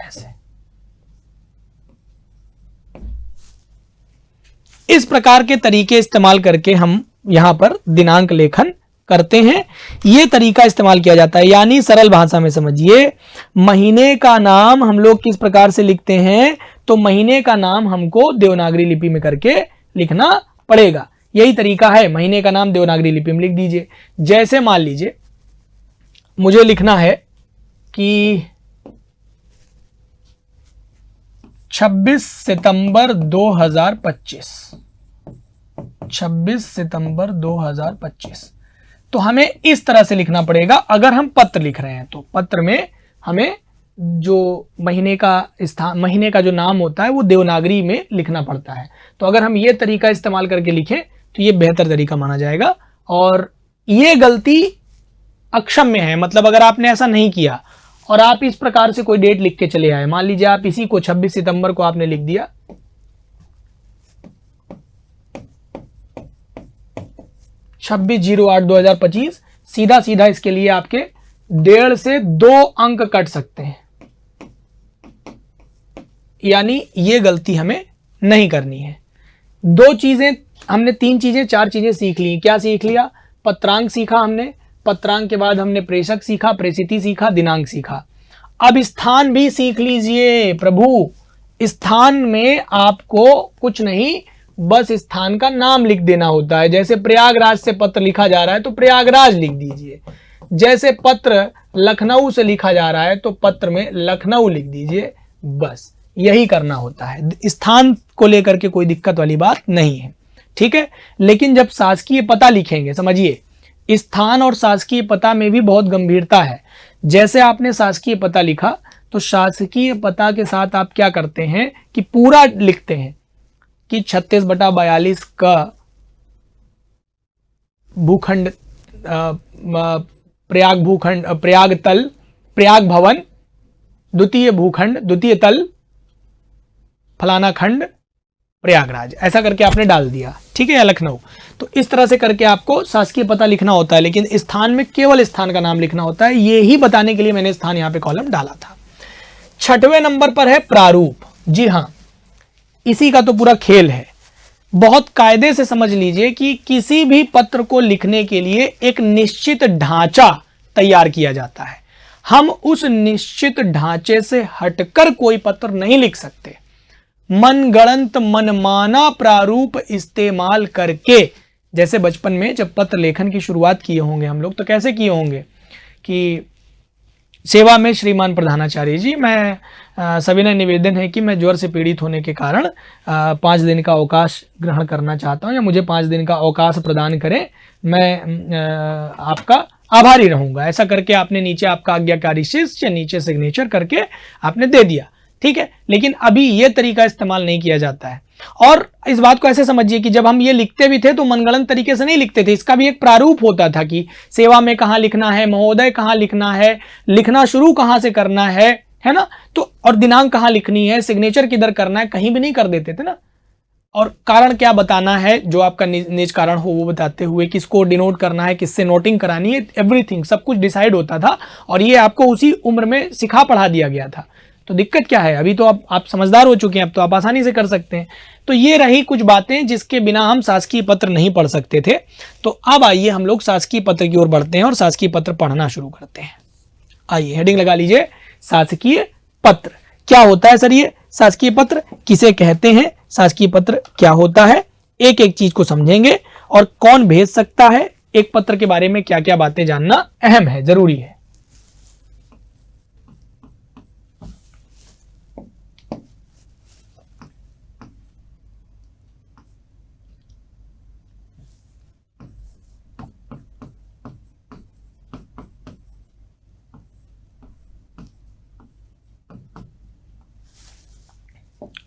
ऐसे। इस प्रकार के तरीके इस्तेमाल करके हम यहां पर दिनांक लेखन करते हैं। यह तरीका इस्तेमाल किया जाता है। यानी सरल भाषा में समझिए, महीने का नाम हम लोग किस प्रकार से लिखते हैं, तो महीने का नाम हमको देवनागरी लिपि में करके लिखना पड़ेगा। यही तरीका है, महीने का नाम देवनागरी लिपि में लिख दीजिए। जैसे मान लीजिए मुझे लिखना है कि 26 सितंबर 2025, 26 सितंबर 2025, तो हमें इस तरह से लिखना पड़ेगा। अगर हम पत्र लिख रहे हैं तो पत्र में हमें जो महीने का स्थान, महीने का जो नाम होता है वो देवनागरी में लिखना पड़ता है। तो अगर हम ये तरीका इस्तेमाल करके लिखें तो ये बेहतर तरीका माना जाएगा। और ये गलती अक्षम्य है, मतलब अगर आपने ऐसा नहीं किया और आप इस प्रकार से कोई डेट लिख के चले आए, मान लीजिए आप इसी को 26 सितंबर को आपने लिख दिया, 26/08/2025, सीधा सीधा इसके लिए आपके 1.5 से 2 अंक कट सकते हैं। यानी ये गलती हमें नहीं करनी है। 2 चीजें हमने, 3 चीजें, 4 चीजें सीख ली। क्या सीख लिया? पत्रांक सीखा हमने, पत्रांक के बाद हमने प्रेषक सीखा, प्रेषिती सीखा, दिनांक सीखा। अब स्थान भी सीख लीजिए प्रभु। स्थान में आपको कुछ नहीं, बस स्थान का नाम लिख देना होता है। जैसे प्रयागराज से पत्र लिखा जा रहा है तो प्रयागराज लिख दीजिए। जैसे पत्र लखनऊ से लिखा जा रहा है तो पत्र में लखनऊ लिख दीजिए। बस यही करना होता है, स्थान को लेकर के कोई दिक्कत वाली बात नहीं है, ठीक है। लेकिन जब शासकीय पता लिखेंगे, समझिए स्थान और शासकीय पता में भी बहुत गंभीरता है। जैसे आपने शासकीय पता लिखा तो शासकीय पता के साथ आप क्या करते हैं कि पूरा लिखते हैं, कि 36/42 का भूखंड, प्रयाग भूखंड, प्रयाग तल, प्रयाग भवन, द्वितीय भूखंड, द्वितीय तल, फलाना खंड, प्रयागराज, ऐसा करके आपने डाल दिया, ठीक है, या लखनऊ। तो इस तरह से करके आपको शासकीय पता लिखना होता है, लेकिन स्थान में केवल स्थान का नाम लिखना होता है। ये ही बताने के लिए मैंने स्थान यहां पे कॉलम डाला था। 6वें नंबर पर है प्रारूप। जी हां, इसी का तो पूरा खेल है। बहुत कायदे से समझ लीजिए कि किसी भी पत्र को लिखने के लिए एक निश्चित ढांचा तैयार किया जाता है। हम उस निश्चित ढांचे से हटकर कोई पत्र नहीं लिख सकते। मनगढ़ंत मनमाना प्रारूप इस्तेमाल करके, जैसे बचपन में जब पत्र लेखन की शुरुआत किए होंगे हम लोग, तो कैसे किए होंगे कि सेवा में श्रीमान प्रधानाचार्य जी, मैं सविनय निवेदन है कि मैं ज्वर से पीड़ित होने के कारण 5 दिन का अवकाश ग्रहण करना चाहता हूं, या मुझे 5 दिन का अवकाश प्रदान करें, मैं आपका आभारी रहूंगा। ऐसा करके आपने नीचे आपका आज्ञाकारी शिष्य या नीचे सिग्नेचर करके आपने दे दिया, ठीक है। लेकिन अभी ये तरीका इस्तेमाल नहीं किया जाता है। और इस बात को ऐसे समझिए कि जब हम ये लिखते भी थे तो मनगढ़ंत तरीके से नहीं लिखते थे। इसका भी एक प्रारूप होता था कि सेवा में कहाँ लिखना है, महोदय कहाँ लिखना है, लिखना शुरू कहाँ से करना है ना, तो और दिनांक कहाँ लिखनी है, सिग्नेचर किधर करना है, कहीं भी नहीं कर देते थे ना। और कारण क्या बताना है, जो आपका निज कारण हो वो बताते हुए, किसको डिनोट करना है, किससे नोटिंग करानी है, एवरीथिंग सब कुछ डिसाइड होता था। और ये आपको उसी उम्र में सिखा पढ़ा दिया गया था। तो दिक्कत क्या है, अभी तो आप समझदार हो चुके हैं, अब तो आप आसानी से कर सकते हैं। तो ये रही कुछ बातें जिसके बिना हम शासकीय पत्र नहीं पढ़ सकते थे। तो अब आइए हम लोग शासकीय पत्र की ओर बढ़ते हैं और शासकीय पत्र पढ़ना शुरू करते हैं। आइए हेडिंग लगा लीजिए, शासकीय पत्र। क्या होता है सर ये शासकीय पत्र, किसे कहते हैं, शासकीय पत्र क्या होता है, एक एक चीज को समझेंगे। और कौन भेज सकता है, एक पत्र के बारे में क्या क्या बातें जानना अहम है, जरूरी है।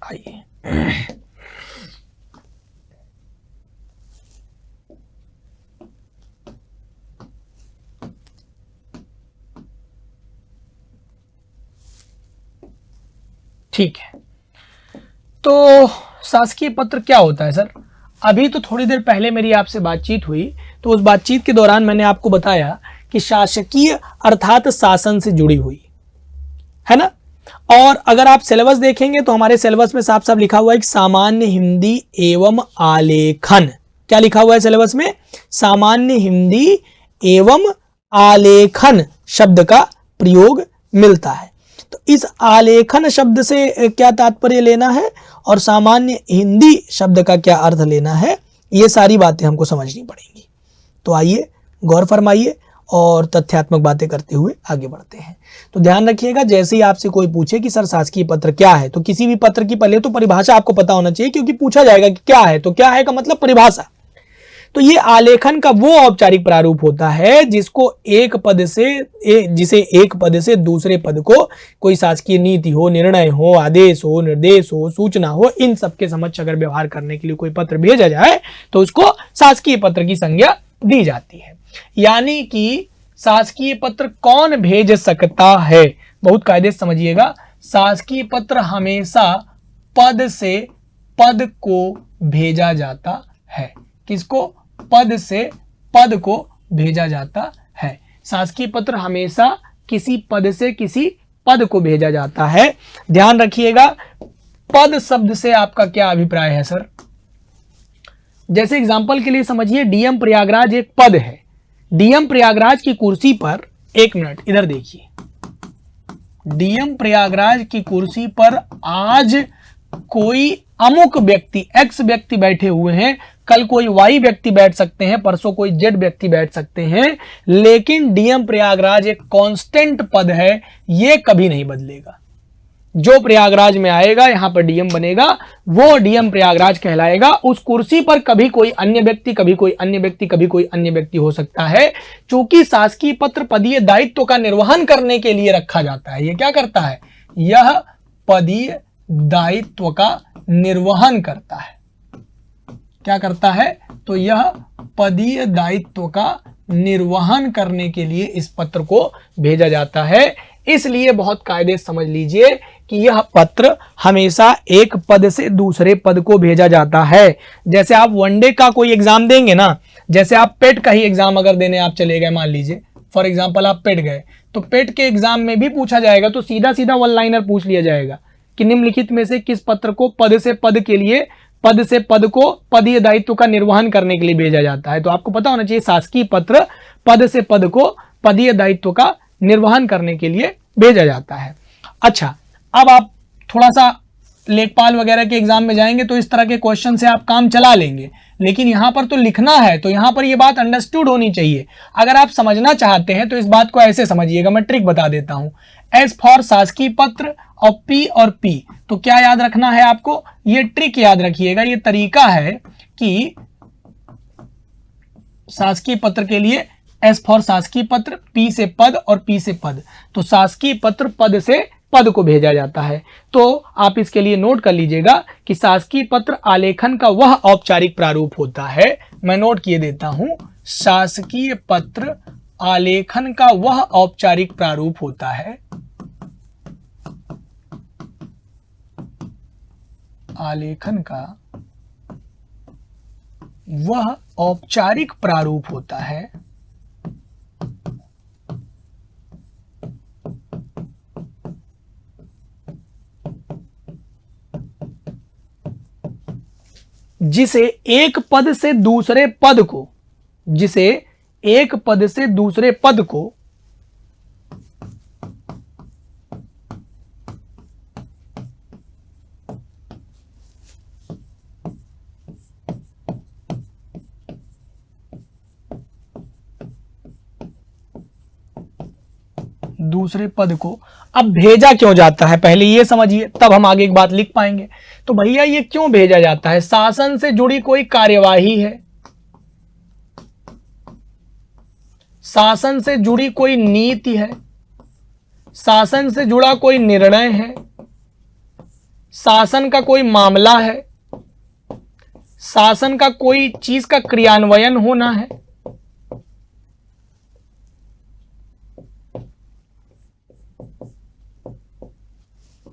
आइए ठीक है, तो शासकीय पत्र क्या होता है सर। अभी तो थोड़ी देर पहले मेरी आपसे बातचीत हुई, तो उस बातचीत के दौरान मैंने आपको बताया कि शासकीय अर्थात शासन से जुड़ी हुई है ना। और अगर आप सिलेबस देखेंगे तो हमारे सिलेबस में साफ साफ लिखा हुआ है कि सामान्य हिंदी एवं आलेखन। क्या लिखा हुआ है सिलेबस में, सामान्य हिंदी एवं आलेखन शब्द का प्रयोग मिलता है। तो इस आलेखन शब्द से क्या तात्पर्य लेना है और सामान्य हिंदी शब्द का क्या अर्थ लेना है, ये सारी बातें हमको समझनी पड़ेंगी। तो आइए गौर फरमाइए और तथ्यात्मक बातें करते हुए आगे बढ़ते हैं। तो ध्यान रखिएगा, जैसे ही आपसे कोई पूछे कि सर शासकीय पत्र क्या है, तो किसी भी पत्र की पहले तो परिभाषा आपको पता होना चाहिए, क्योंकि पूछा जाएगा कि क्या है, तो क्या है का मतलब परिभाषा। तो ये आलेखन का वो औपचारिक प्रारूप होता है जिसको जिसे एक पद से दूसरे पद को कोई शासकीय नीति हो, निर्णय हो, आदेश हो, निर्देश हो, सूचना हो, इन सबके समक्ष अगर व्यवहार करने के लिए कोई पत्र भेजा जाए तो उसको शासकीय पत्र की संज्ञा दी जाती है। यानी कि शासकीय पत्र कौन भेज सकता है, बहुत कायदे से समझिएगा। शासकीय पत्र हमेशा पद से पद को भेजा जाता है। किसको, पद से पद को भेजा जाता है। शासकीय पत्र हमेशा किसी पद से किसी पद को भेजा जाता है। ध्यान रखिएगा, पद शब्द से आपका क्या अभिप्राय है सर। जैसे एग्जांपल के लिए समझिए, डीएम प्रयागराज एक पद है। डीएम प्रयागराज की कुर्सी पर, एक मिनट इधर देखिए, डीएम प्रयागराज की कुर्सी पर आज कोई अमुक व्यक्ति, एक्स व्यक्ति बैठे हुए हैं, कल कोई वाई व्यक्ति बैठ सकते हैं, परसों कोई जेड व्यक्ति बैठ सकते हैं, लेकिन डीएम प्रयागराज एक कांस्टेंट पद है, ये कभी नहीं बदलेगा। जो प्रयागराज में आएगा, यहां पर डीएम बनेगा, वो डीएम प्रयागराज कहलाएगा। उस कुर्सी पर कभी कोई अन्य व्यक्ति, कभी कोई अन्य व्यक्ति, कभी कोई अन्य व्यक्ति हो सकता है। चूंकि शासकीय पत्र पदीय दायित्व का निर्वहन करने के लिए रखा जाता है। यह क्या करता है, यह पदीय दायित्व का निर्वहन करता है। क्या करता है, तो यह पदीय दायित्व का निर्वहन करने के लिए इस पत्र को भेजा जाता है। इसलिए बहुत कायदे समझ लीजिए कि यह पत्र हमेशा एक पद से दूसरे पद को भेजा जाता है। जैसे आप वनडे का कोई एग्जाम देंगे ना, जैसे आप पेट का ही एग्जाम अगर देने आप चले गए, मान लीजिए फॉर एग्जांपल आप पेट गए, तो पेट के एग्जाम में भी पूछा जाएगा, तो सीधा सीधा वन लाइनर पूछ लिया जाएगा कि निम्नलिखित में से किस पत्र को पद से पद के लिए, पद से पद को पदीय दायित्व का निर्वहन करने के लिए भेजा जाता है। तो आपको पता होना चाहिए शासकीय पत्र पद से पद को पदीय दायित्व का निर्वहन करने के लिए भेजा जाता है। अच्छा, अब आप थोड़ा सा लेखपाल वगैरह के एग्जाम में जाएंगे तो इस तरह के क्वेश्चन से आप काम चला लेंगे, लेकिन यहां पर तो लिखना है, तो यहां पर ये बात अंडरस्टूड होनी चाहिए। अगर आप समझना चाहते हैं तो इस बात को ऐसे समझिएगा, मैं ट्रिक बता देता हूं। एस फॉर शासकीय पत्र और पी और पी, तो क्या याद रखना है आपको, ये ट्रिक याद रखिएगा। ये तरीका है कि शासकीय पत्र के लिए एस फॉर शासकीय पत्र, पी से पद और पी से पद, तो शासकीय पत्र पद से पद को भेजा जाता है। तो आप इसके लिए नोट कर लीजिएगा कि शासकीय पत्र आलेखन का वह औपचारिक प्रारूप होता है, मैं नोट किए देता हूं, शासकीय पत्र आलेखन का वह औपचारिक प्रारूप होता है, आलेखन का वह औपचारिक प्रारूप होता है जिसे एक पद से दूसरे पद को, जिसे एक पद से दूसरे पद को दूसरे पद को अब भेजा क्यों जाता है, पहले ये समझिए, तब हम आगे एक बात लिख पाएंगे। तो भैया ये क्यों भेजा जाता है, शासन से जुड़ी कोई कार्यवाही है, शासन से जुड़ी कोई नीति है, शासन से जुड़ा कोई निर्णय है, शासन का कोई मामला है, शासन का कोई चीज का क्रियान्वयन होना है,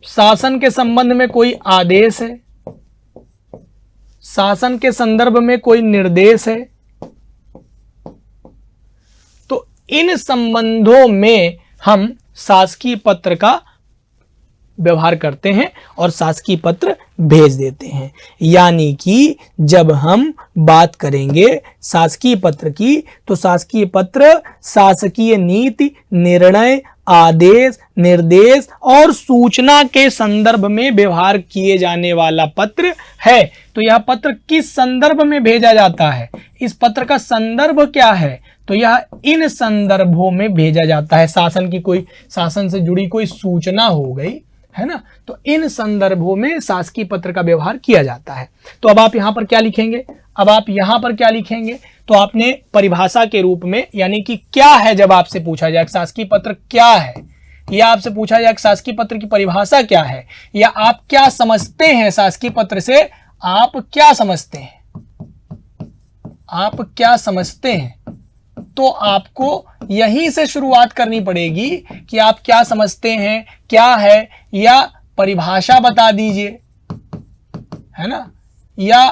शासन के संबंध में कोई आदेश है, शासन के संदर्भ में कोई निर्देश है, तो इन संबंधों में हम शासकीय पत्र का व्यवहार करते हैं और शासकीय पत्र भेज देते हैं। यानी कि जब हम बात करेंगे शासकीय पत्र की, तो शासकीय पत्र शासकीय नीति, निर्णय, आदेश, निर्देश और सूचना के संदर्भ में व्यवहार किए जाने वाला पत्र है। तो यह पत्र किस संदर्भ में भेजा जाता है, इस पत्र का संदर्भ क्या है, तो यह इन संदर्भों में भेजा जाता है। शासन की कोई, शासन से जुड़ी कोई सूचना हो गई है ना, तो इन संदर्भों में शासकीय पत्र का व्यवहार किया जाता है। तो अब आप यहां पर क्या लिखेंगे, अब आप यहां पर क्या लिखेंगे, तो आपने परिभाषा के रूप में, यानी कि क्या है, जब आपसे पूछा जाए शासकीय पत्र क्या है, या आपसे पूछा जाए शासकीय पत्र की परिभाषा क्या है, या आप क्या समझते हैं शासकीय पत्र से, आप क्या समझते हैं, आप क्या समझते हैं, तो आपको यहीं से शुरुआत करनी पड़ेगी कि आप क्या समझते हैं, क्या है, या परिभाषा बता दीजिए, है ना, या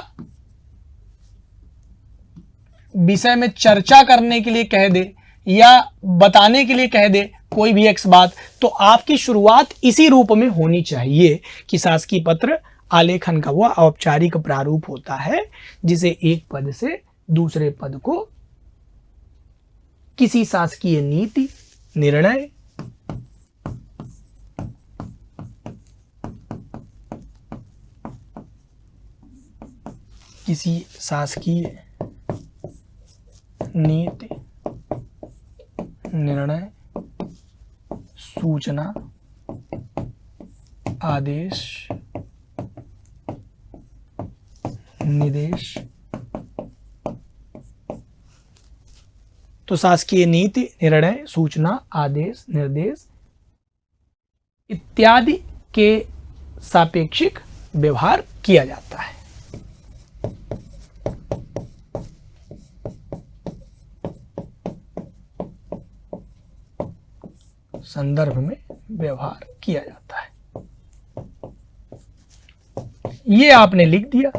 विषय में चर्चा करने के लिए कह दे, या बताने के लिए कह दे कोई भी एक बात, तो आपकी शुरुआत इसी रूप में होनी चाहिए कि शासकीय पत्र आलेखन का वह औपचारिक प्रारूप होता है जिसे एक पद से दूसरे पद को किसी शासकीय नीति, निर्णय, किसी शासकीय नीति, निर्णय, सूचना, आदेश, निर्देश, तो शासकीय नीति, निर्णय, सूचना, आदेश, निर्देश इत्यादि के सापेक्षिक व्यवहार किया जाता है। संदर्भ में व्यवहार किया जाता है। ये आपने लिख दिया।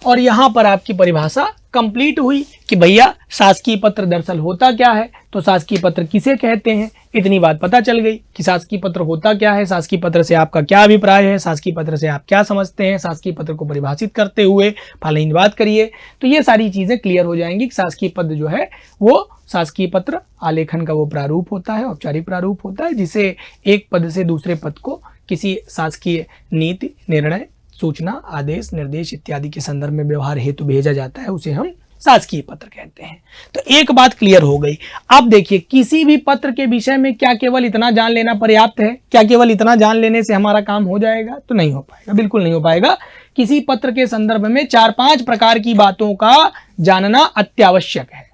और यहां पर आपकी परिभाषा कंप्लीट हुई कि भैया शासकीय पत्र दरअसल होता क्या है, तो शासकीय पत्र किसे कहते हैं, इतनी बात पता चल गई कि शासकीय पत्र होता क्या है, शासकीय पत्र से आपका क्या अभिप्राय है, शासकीय पत्र से आप क्या समझते हैं, शासकीय पत्र को परिभाषित करते हुए फलानी बात करिए। तो ये सारी चीजें क्लियर हो जाएंगी कि शासकीय पद जो है वो शासकीय पत्र आलेखन का वो प्रारूप होता है, औपचारिक प्रारूप होता है, जिसे एक पद से दूसरे पद को किसी शासकीय नीति, निर्णय, सूचना, आदेश, निर्देश इत्यादि के संदर्भ में व्यवहार हेतु भेजा जाता है, उसे हम शासकीय पत्र कहते हैं। तो एक बात क्लियर हो गई। अब देखिए किसी भी पत्र के विषय में क्या केवल इतना जान लेना पर्याप्त है? क्या केवल इतना जान लेने से हमारा काम हो जाएगा? तो नहीं हो पाएगा, बिल्कुल नहीं हो पाएगा। किसी पत्र के संदर्भ में 4-5 प्रकार की बातों का जानना अत्यावश्यक है।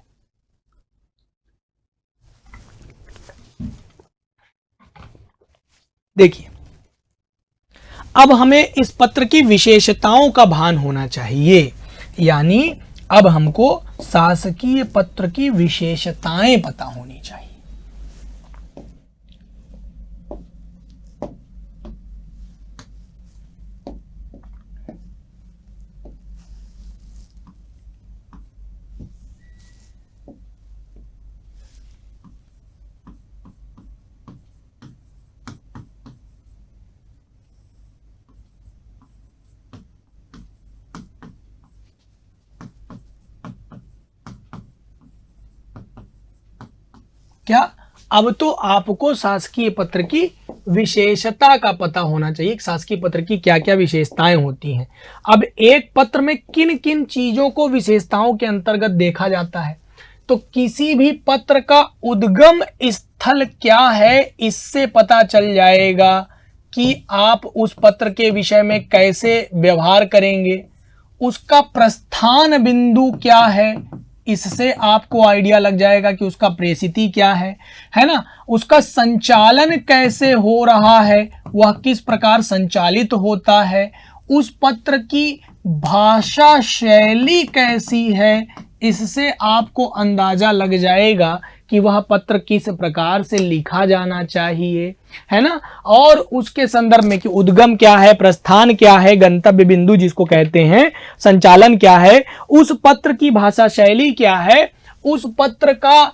देखिए अब हमें इस पत्र की विशेषताओं का भान होना चाहिए, यानी अब हमको शासकीय पत्र की विशेषताएं पता होनी चाहिए। क्या? अब तो आपको शासकीय पत्र की विशेषता का पता होना चाहिए, शासकीय पत्र की क्या क्या विशेषताएं होती हैं। अब एक पत्र में किन किन चीजों को विशेषताओं के अंतर्गत देखा जाता है, तो किसी भी पत्र का उद्गम स्थल क्या है, इससे पता चल जाएगा कि आप उस पत्र के विषय में कैसे व्यवहार करेंगे। उसका प्रस्थान बिंदु क्या है, इससे आपको आइडिया लग जाएगा कि उसका प्रेषिति क्या है ना। उसका संचालन कैसे हो रहा है, वह किस प्रकार संचालित होता है, उस पत्र की भाषा शैली कैसी है, इससे आपको अंदाजा लग जाएगा कि वह पत्र किस प्रकार से लिखा जाना चाहिए, है ना। और उसके संदर्भ में कि उद्गम क्या है, प्रस्थान क्या है, गंतव्य बिंदु जिसको कहते हैं, संचालन क्या है, उस पत्र की भाषा शैली क्या है, उस पत्र का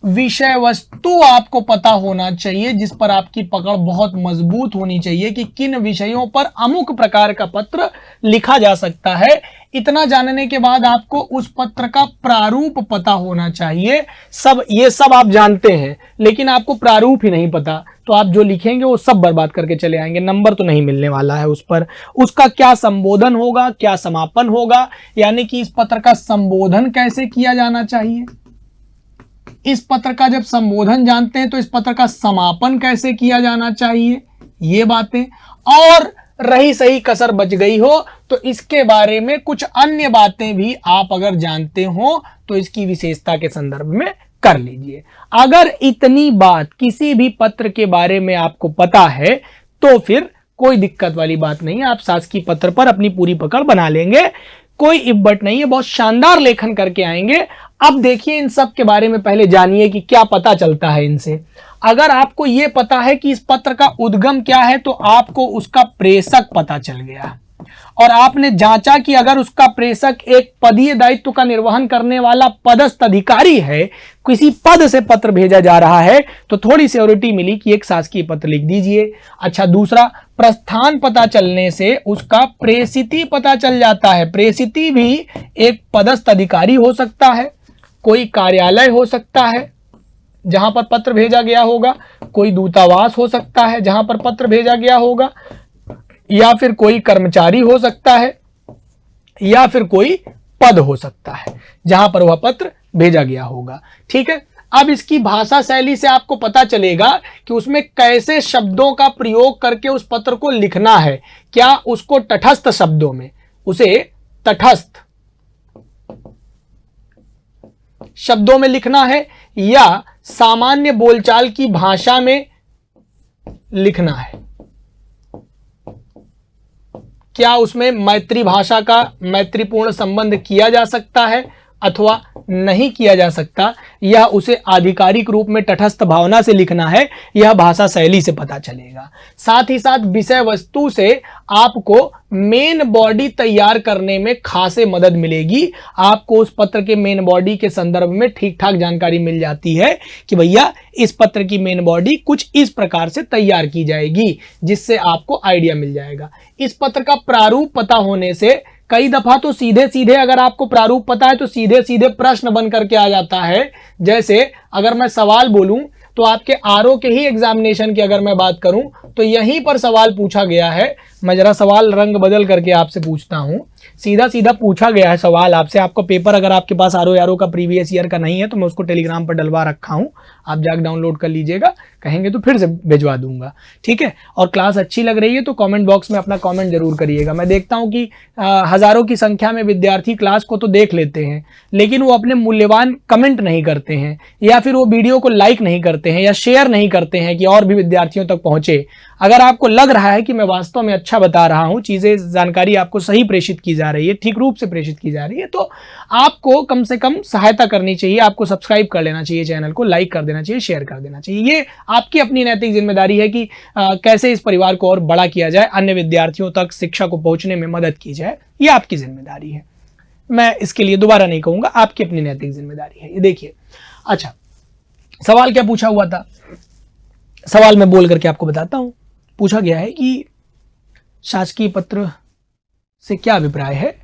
विषय वस्तु आपको पता होना चाहिए, जिस पर आपकी पकड़ बहुत मजबूत होनी चाहिए कि किन विषयों पर अमुक प्रकार का पत्र लिखा जा सकता है। इतना जानने के बाद आपको उस पत्र का प्रारूप पता होना चाहिए। ये सब आप जानते हैं, लेकिन आपको प्रारूप ही नहीं पता, तो आप जो लिखेंगे वो सब बर्बाद करके चले आएंगे, नंबर तो नहीं मिलने वाला है उस पर। उसका क्या संबोधन होगा, क्या समापन होगा, यानी कि इस पत्र का संबोधन कैसे किया जाना चाहिए, इस पत्र का जब संबोधन जानते हैं तो इस पत्र का समापन कैसे किया जाना चाहिए, ये बातें। और रही सही कसर बच गई हो तो इसके बारे में कुछ अन्य बातें भी आप अगर जानते हो तो इसकी विशेषता के संदर्भ में कर लीजिए। अगर इतनी बात किसी भी पत्र के बारे में आपको पता है तो फिर कोई दिक्कत वाली बात नहीं है, आप शासकीय पत्र पर अपनी पूरी पकड़ बना लेंगे, कोई इब्बट नहीं है, बहुत शानदार लेखन करके आएंगे। अब देखिए इन सब के बारे में पहले जानिए कि क्या पता चलता है इनसे। अगर आपको यह पता है कि इस पत्र का उद्गम क्या है तो आपको उसका प्रेषक पता चल गया, और आपने जांचा कि अगर उसका प्रेषक एक पदीय दायित्व का निर्वहन करने वाला पदस्थ अधिकारी है, किसी पद से पत्र भेजा जा रहा है, तो थोड़ी सियोरिटी मिली कि एक शासकीय पत्र लिख दीजिए। अच्छा, दूसरा, प्रस्थान पता चलने से उसका प्रेषिति पता चल जाता है। प्रेषिति भी एक पदस्थ अधिकारी हो सकता है, कोई कार्यालय हो सकता है जहां पर पत्र भेजा गया होगा, कोई दूतावास हो सकता है जहां पर पत्र भेजा गया होगा, या फिर कोई कर्मचारी हो सकता है, या फिर कोई पद हो सकता है जहां पर वह पत्र भेजा गया होगा। ठीक है, अब इसकी भाषा शैली से आपको पता चलेगा कि उसमें कैसे शब्दों का प्रयोग करके उस पत्र को लिखना है। क्या उसको तटस्थ शब्दों में, उसे तटस्थ शब्दों में लिखना है या सामान्य बोलचाल की भाषा में लिखना है। क्या उसमें मैत्री भाषा का मैत्रीपूर्ण संबंध किया जा सकता है, अथवा नहीं किया जा सकता, यह उसे आधिकारिक रूप में तटस्थ भावना से लिखना है, यह भाषा शैली से पता चलेगा। साथ ही साथ विषय वस्तु से आपको मेन बॉडी तैयार करने में खासे मदद मिलेगी। आपको उस पत्र के मेन बॉडी के संदर्भ में ठीक ठाक जानकारी मिल जाती है कि भैया इस पत्र की मेन बॉडी कुछ इस प्रकार से तैयार की जाएगी, जिससे आपको आइडिया मिल जाएगा। इस पत्र का प्रारूप पता होने से कई दफा तो सीधे सीधे अगर आपको प्रारूप पता है तो सीधे सीधे प्रश्न बन करके आ जाता है। जैसे अगर मैं सवाल बोलूं तो आपके आरओ के ही एग्जामिनेशन की अगर मैं बात करूं तो यहीं पर सवाल पूछा गया है। मैं जरा सवाल रंग बदल करके आपसे पूछता हूं। सीधा सीधा पूछा गया है सवाल आपसे। आपका पेपर अगर आपके पास आरओ का प्रीवियस ईयर का नहीं है तो मैं उसको टेलीग्राम पर डलवा रखा हूं, आप जाकर डाउनलोड कर लीजिएगा, कहेंगे तो फिर से भिजवा दूंगा, ठीक है। और क्लास अच्छी लग रही है तो कमेंट बॉक्स में अपना कमेंट जरूर करिएगा। मैं देखता हूं कि हजारों की संख्या में विद्यार्थी क्लास को तो देख लेते हैं, लेकिन वो अपने मूल्यवान कमेंट नहीं करते हैं, या फिर वो वीडियो को लाइक नहीं करते हैं या शेयर नहीं करते हैं कि और भी विद्यार्थियों तक पहुंचे। अगर आपको लग रहा है कि मैं वास्तव में अच्छा बता रहा हूं, चीजें जानकारी आपको सही प्रेषित की जा रही है, ठीक रूप से प्रेषित की जा रही है, तो आपको कम से कम सहायता करनी चाहिए। आपको सब्सक्राइब कर लेना चाहिए, चैनल को लाइक कर देना चाहिए, शेयर कर देना चाहिए। ये आपकी अपनी नैतिक जिम्मेदारी है कि कैसे इस परिवार को और बड़ा किया जाए, अन्य विद्यार्थियों तक शिक्षा को पहुंचने में मदद की जाए, ये आपकी जिम्मेदारी है। मैं इसके लिए दोबारा नहीं कहूंगा, आपकी अपनी नैतिक जिम्मेदारी है। ये देखिए, अच्छा सवाल क्या पूछा हुआ था, सवाल मैं बोल करके आपको बताता हूं। पूछा गया है कि शासकीय पत्र से क्या अभिप्राय है,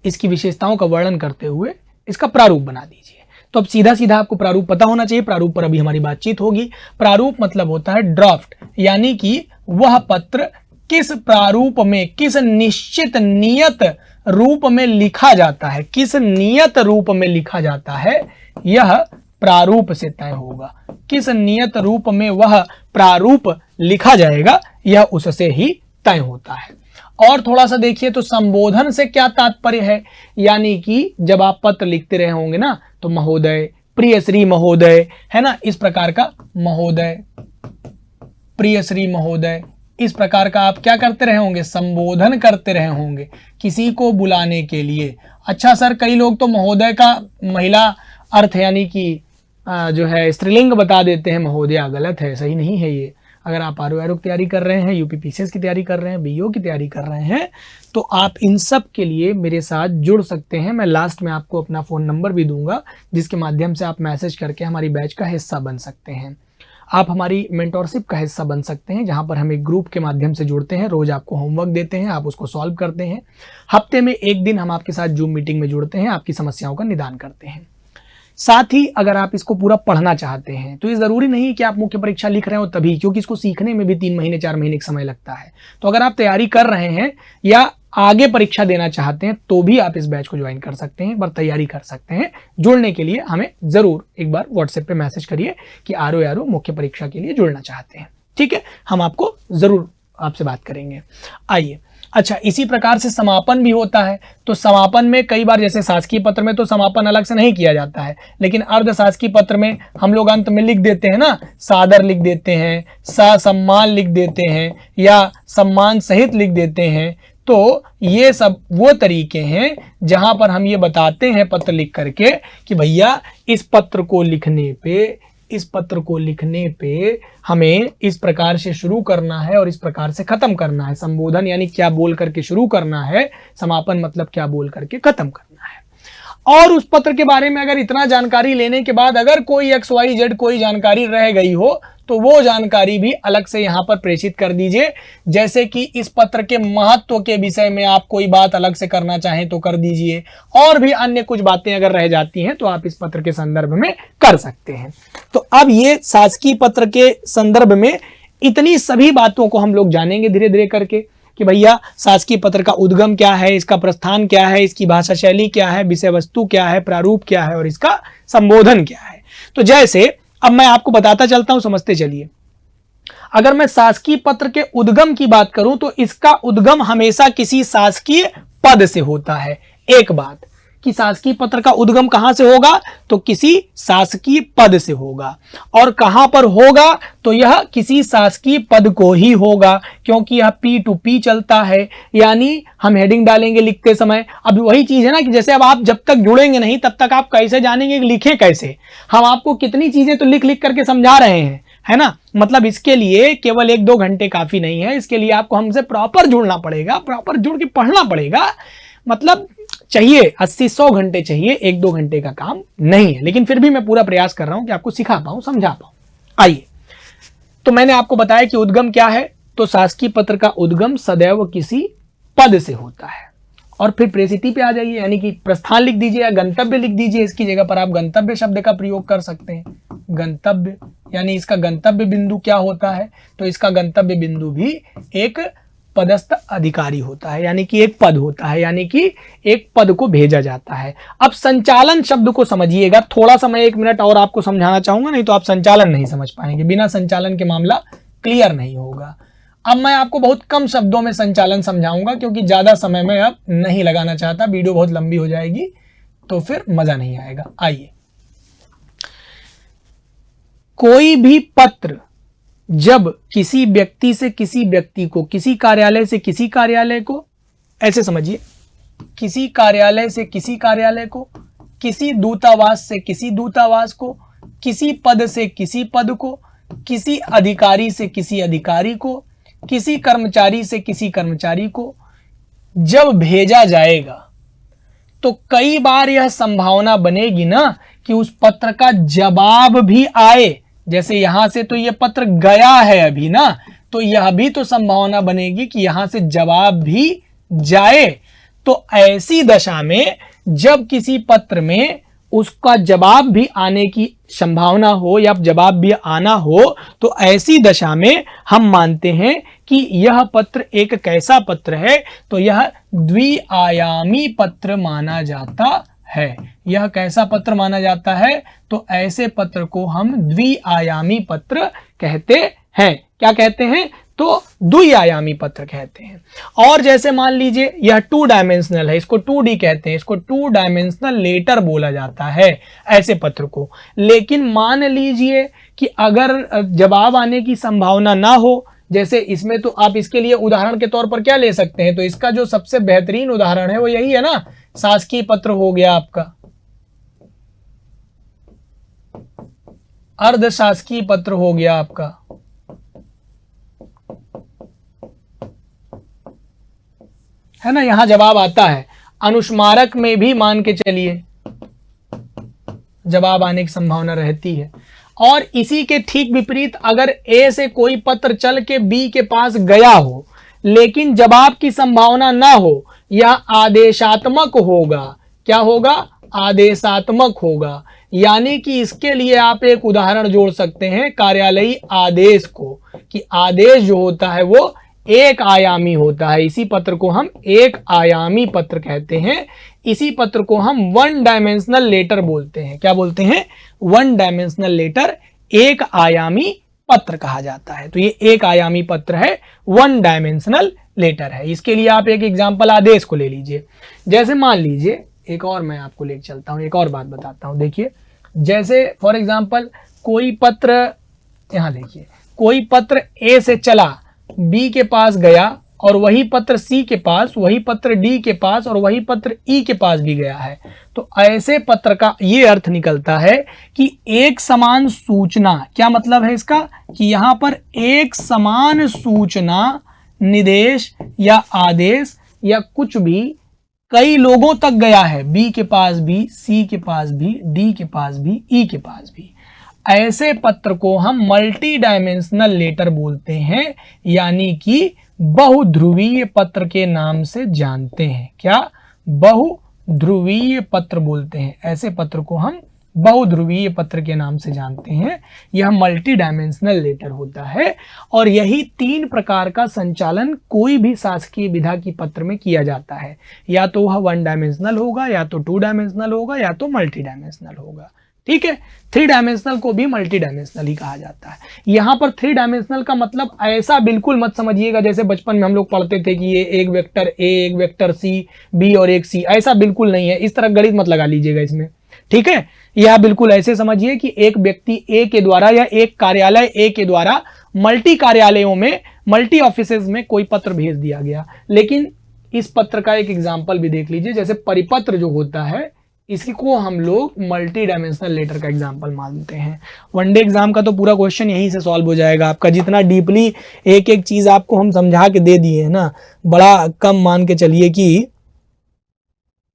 इसकी विशेषताओं का वर्णन करते हुए इसका प्रारूप बना दीजिए। तो अब सीधा सीधा आपको प्रारूप पता होना चाहिए, प्रारूप पर अभी हमारी बातचीत होगी। प्रारूप मतलब होता है ड्राफ्ट, यानी कि वह पत्र किस प्रारूप में, किस निश्चित नियत रूप में लिखा जाता है, किस नियत रूप में लिखा जाता है, यह प्रारूप से तय होगा। किस नियत रूप में वह प्रारूप लिखा जाएगा, यह उससे ही तय होता है। और थोड़ा सा देखिए तो संबोधन से क्या तात्पर्य है, यानी कि जब आप पत्र लिखते रहे होंगे ना तो महोदय, प्रिय श्री महोदय, है ना, इस प्रकार का महोदय, प्रिय श्री महोदय, इस प्रकार का आप क्या करते रहे होंगे, संबोधन करते रहे होंगे किसी को बुलाने के लिए। अच्छा सर, कई लोग तो महोदय का महिला अर्थ यानी कि जो है स्त्रीलिंग बता देते हैं, महोदया, गलत है, सही नहीं है ये। अगर आप आरओ की तैयारी कर रहे हैं, यूपीपीसीएस की तैयारी कर रहे हैं, बीओ की तैयारी कर रहे हैं, तो आप इन सब के लिए मेरे साथ जुड़ सकते हैं। मैं लास्ट में आपको अपना फ़ोन नंबर भी दूंगा, जिसके माध्यम से आप मैसेज करके हमारी बैच का हिस्सा बन सकते हैं। आप हमारी मेंटोरशिप का हिस्सा बन सकते हैं, जहां पर हम एक ग्रुप के माध्यम से जुड़ते हैं, रोज आपको होमवर्क देते हैं, आप उसको सॉल्व करते हैं। हफ्ते में एक दिन हम आपके साथ जूम मीटिंग में जुड़ते हैं, आपकी समस्याओं का निदान करते हैं। साथ ही अगर आप इसको पूरा पढ़ना चाहते हैं तो ये जरूरी नहीं कि आप मुख्य परीक्षा लिख रहे हो तभी, क्योंकि इसको सीखने में भी 3 महीने 4 महीने का समय लगता है। तो अगर आप तैयारी कर रहे हैं या आगे परीक्षा देना चाहते हैं तो भी आप इस बैच को ज्वाइन कर सकते हैं, एक बार तैयारी कर सकते हैं। जुड़ने के लिए हमें जरूर एक बार व्हाट्सएप पे मैसेज करिए कि आरओ मुख्य परीक्षा के लिए जुड़ना चाहते हैं, ठीक है। हम आपको जरूर आपसे बात करेंगे। आइए, अच्छा, इसी प्रकार से समापन भी होता है। तो समापन में कई बार, जैसे शासकीय पत्र में तो समापन अलग से नहीं किया जाता है, लेकिन अर्ध शासकीय पत्र में हम लोग अंत में लिख देते हैं ना, सादर लिख देते हैं, ससम्मान लिख देते हैं, या सम्मान सहित लिख देते हैं। तो ये सब वो तरीके हैं जहां पर हम ये बताते हैं पत्र लिख करके कि भैया इस पत्र को लिखने पे हमें इस प्रकार से शुरू करना है और इस प्रकार से खत्म करना है। संबोधन यानी क्या बोल करके शुरू करना है, समापन मतलब क्या बोल करके खत्म करना है। और उस पत्र के बारे में अगर इतना जानकारी लेने के बाद अगर कोई XYZ कोई जानकारी रह गई हो तो वो जानकारी भी अलग से यहाँ पर प्रेषित कर दीजिए। जैसे कि इस पत्र के महत्व के विषय में आप कोई बात अलग से करना चाहें तो कर दीजिए, और भी अन्य कुछ बातें अगर रह जाती हैं तो आप इस पत्र के संदर्भ में कर सकते हैं। तो अब ये शासकीय पत्र के संदर्भ में इतनी सभी बातों को हम लोग जानेंगे धीरे धीरे करके कि भैया शासकीय पत्र का उद्गम क्या है, इसका प्रस्थान क्या है, इसकी भाषा शैली क्या है, विषय वस्तु क्या है, प्रारूप क्या है और इसका संबोधन क्या है। तो जैसे अब मैं आपको बताता चलता हूं, समझते चलिए। अगर मैं शासकीय पत्र के उद्गम की बात करूं तो इसका उद्गम हमेशा किसी शासकीय पद से होता है। एक बात, कि शासकीय पत्र का उद्गम कहां से होगा, तो किसी शासकीय पद से होगा। और कहां पर होगा, तो यह किसी शासकीय पद को ही होगा, क्योंकि यह P2P चलता है। यानी हम हेडिंग डालेंगे लिखते समय। अब वही चीज है ना कि जैसे अब आप जब तक जुड़ेंगे नहीं तब तक आप कैसे जानेंगे कि लिखें कैसे। हम आपको कितनी चीजें तो लिख लिख करके समझा रहे हैं, है ना। मतलब इसके लिए केवल 1-2 घंटे काफी नहीं है, इसके लिए आपको हमसे प्रॉपर जुड़ना पड़ेगा, प्रॉपर जुड़ के पढ़ना पड़ेगा। मतलब चाहिए 80-100 घंटे चाहिए, 1-2 घंटे का काम नहीं है। लेकिन फिर भी मैं पूरा प्रयास कर रहा हूं कि आपको सिखा पाऊं, समझा पाऊं। आइए, तो मैंने आपको बताया कि उद्गम क्या है, तो शासकीय पत्र का उद्गम सदैव किसी पद से होता है। और फिर प्रेसिटी पे आ जाइए, यानी कि प्रस्थान लिख दीजिए या गंतव्य लिख दीजिए। इसकी जगह पर आप गंतव्य शब्द का प्रयोग कर सकते हैं। गंतव्य यानी इसका गंतव्य बिंदु क्या होता है, तो इसका गंतव्य बिंदु भी एक पदस्थ अधिकारी होता है, यानी कि एक पद होता है, यानी कि एक पद को भेजा जाता है। अब संचालन शब्द को समझिएगा, थोड़ा सा मैं 1 मिनट और आपको समझाना चाहूंगा, नहीं तो आप संचालन नहीं समझ पाएंगे। बिना संचालन के मामला क्लियर नहीं होगा। अब मैं आपको बहुत कम शब्दों में संचालन समझाऊंगा, क्योंकि ज्यादा समय मैं अब नहीं लगाना चाहता, वीडियो बहुत लंबी हो जाएगी तो फिर मजा नहीं आएगा। आइए, कोई भी पत्र जब किसी व्यक्ति से किसी व्यक्ति को, किसी कार्यालय से किसी कार्यालय को, ऐसे समझिए, किसी कार्यालय से किसी कार्यालय को, किसी दूतावास से किसी दूतावास को, किसी पद से किसी पद को, किसी अधिकारी से किसी अधिकारी को, किसी कर्मचारी से किसी कर्मचारी को जब भेजा जाएगा, तो कई बार यह संभावना बनेगी ना कि उस पत्र का जवाब भी आए। जैसे यहां से तो यह पत्र गया है अभी ना, तो यह भी तो संभावना बनेगी कि यहां से जवाब भी जाए। तो ऐसी दशा में जब किसी पत्र में उसका जवाब भी आने की संभावना हो या जवाब भी आना हो, तो ऐसी दशा में हम मानते हैं कि यह पत्र एक कैसा पत्र है, तो यह द्विआयामी पत्र माना जाता है। यह कैसा पत्र माना जाता है, तो ऐसे पत्र को हम द्विआयामी पत्र कहते हैं। क्या कहते हैं, तो द्विआयामी पत्र कहते हैं। और जैसे मान लीजिए यह 2 डायमेंशनल है, इसको 2D कहते हैं, इसको 2 डायमेंशनल लेटर बोला जाता है ऐसे पत्र को। लेकिन मान लीजिए कि अगर जवाब आने की संभावना ना हो, जैसे इसमें, तो आप इसके लिए उदाहरण के तौर पर क्या ले सकते हैं, तो इसका जो सबसे बेहतरीन उदाहरण है वो यही है ना, शासकीय पत्र हो गया आपका, अर्धशासकीय पत्र हो गया आपका, है ना। यहां जवाब आता है। अनुस्मारक में भी मान के चलिए जवाब आने की संभावना रहती है। और इसी के ठीक विपरीत अगर ए से कोई पत्र चल के बी के पास गया हो लेकिन जवाब की संभावना ना हो, यह आदेशात्मक होगा। क्या होगा, आदेशात्मक होगा। यानी कि इसके लिए आप एक उदाहरण जोड़ सकते हैं कार्यालयीय आदेश को, कि आदेश जो होता है वो एक आयामी होता है। इसी पत्र को हम एक आयामी पत्र कहते हैं। इसी पत्र को हम 1 डायमेंशनल लेटर बोलते हैं। क्या बोलते हैं, 1 डायमेंशनल लेटर, एक आयामी पत्र कहा जाता है। तो ये एक आयामी पत्र है, 1 डायमेंशनल लेटर है। इसके लिए आप एक एग्जांपल आदेश को ले लीजिए। जैसे मान लीजिए, एक और मैं आपको लेके चलता हूं, एक और बात बताता हूं। देखिए, जैसे फॉर एग्जांपल कोई पत्र, यहां देखिए, कोई पत्र ए से चला, बी के पास गया, और वही पत्र सी के पास, वही पत्र डी के पास, और वही पत्र ई के पास भी गया है। तो ऐसे पत्र का ये अर्थ निकलता है कि एक समान सूचना, क्या मतलब है इसका, कि यहां पर एक समान सूचना, निर्देश या आदेश या कुछ भी कई लोगों तक गया है, बी के पास भी, सी के पास भी, डी के पास भी, ई के पास भी। ऐसे पत्र को हम मल्टी डायमेंशनल लेटर बोलते हैं, यानी कि बहुध्रुवीय पत्र के नाम से जानते हैं। क्या, बहुध्रुवीय पत्र बोलते हैं। ऐसे पत्र को हम बहुध्रुवीय पत्र के नाम से जानते हैं। यह मल्टी डायमेंशनल लेटर होता है। और यही 3 प्रकार का संचालन कोई भी शासकीय विधा की पत्र में किया जाता है। या तो वह 1 डायमेंशनल होगा, या तो 2 डायमेंशनल होगा, या तो मल्टी डायमेंशनल होगा। ठीक है, थ्री डायमेंशनल को भी मल्टी डायमेंशनल ही कहा जाता है। यहां पर थ्री डायमेंशनल का मतलब ऐसा बिल्कुल मत समझिएगा जैसे बचपन में हम लोग पढ़ते थे कि ये एक वेक्टर ए, एक वेक्टर सी, बी और एक सी, ऐसा बिल्कुल नहीं है। इस तरह गणित मत लगा लीजिएगा इसमें, ठीक है। यह बिल्कुल ऐसे समझिए कि एक व्यक्ति ए के द्वारा या एक कार्यालय ए के द्वारा मल्टी कार्यालयों में, मल्टी ऑफिसेज में कोई पत्र भेज दिया गया। लेकिन इस पत्र का एक एग्जाम्पल भी देख लीजिए, जैसे परिपत्र जो होता है इसको हम लोग मल्टी डायमेंशनल लेटर का एग्जाम्पल मानते हैं। वनडे एग्जाम का तो पूरा क्वेश्चन यहीं से सॉल्व हो जाएगा आपका, जितना डीपली एक एक चीज आपको हम समझा के दे दिए हैं ना, बड़ा कम मान के चलिए कि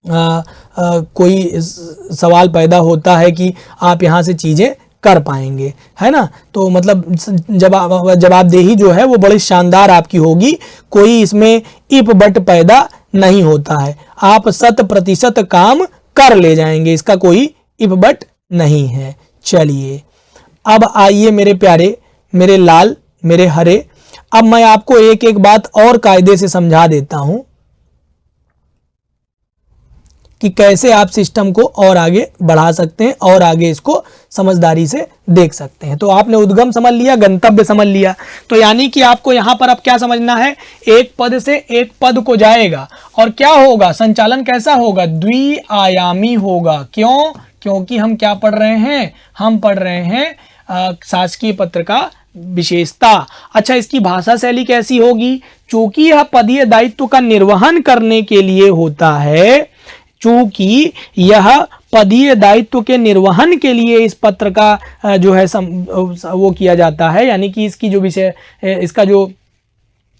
कोई सवाल पैदा होता है कि आप यहाँ से चीजें कर पाएंगे, है ना। तो मतलब जवाबदेही जो है वो बड़ी शानदार आपकी होगी, कोई इसमें इफ बट पैदा नहीं होता है, आप 100% काम कर ले जाएंगे, इसका कोई इफ बट नहीं है। चलिए अब आइए मेरे प्यारे, मेरे लाल, मेरे हरे, अब मैं आपको एक एक बात और कायदे से समझा देता हूं कि कैसे आप सिस्टम को और आगे बढ़ा सकते हैं और आगे इसको समझदारी से देख सकते हैं। तो आपने उद्गम समझ लिया, गंतव्य समझ लिया, तो यानी कि आपको यहां पर अब क्या समझना है, एक पद से एक पद को जाएगा और क्या होगा, संचालन कैसा होगा, द्विआयामी होगा। क्यों? क्योंकि हम क्या पढ़ रहे हैं, हम पढ़ रहे हैं शासकीय पत्र का विशेषता। अच्छा, इसकी भाषा शैली कैसी होगी, चूंकि यह पदीय दायित्व का निर्वहन करने के लिए होता है, चूंकि यह पदीय दायित्व के निर्वहन के लिए इस पत्र का जो है वो किया जाता है, यानी कि इसकी जो विषय, इसका जो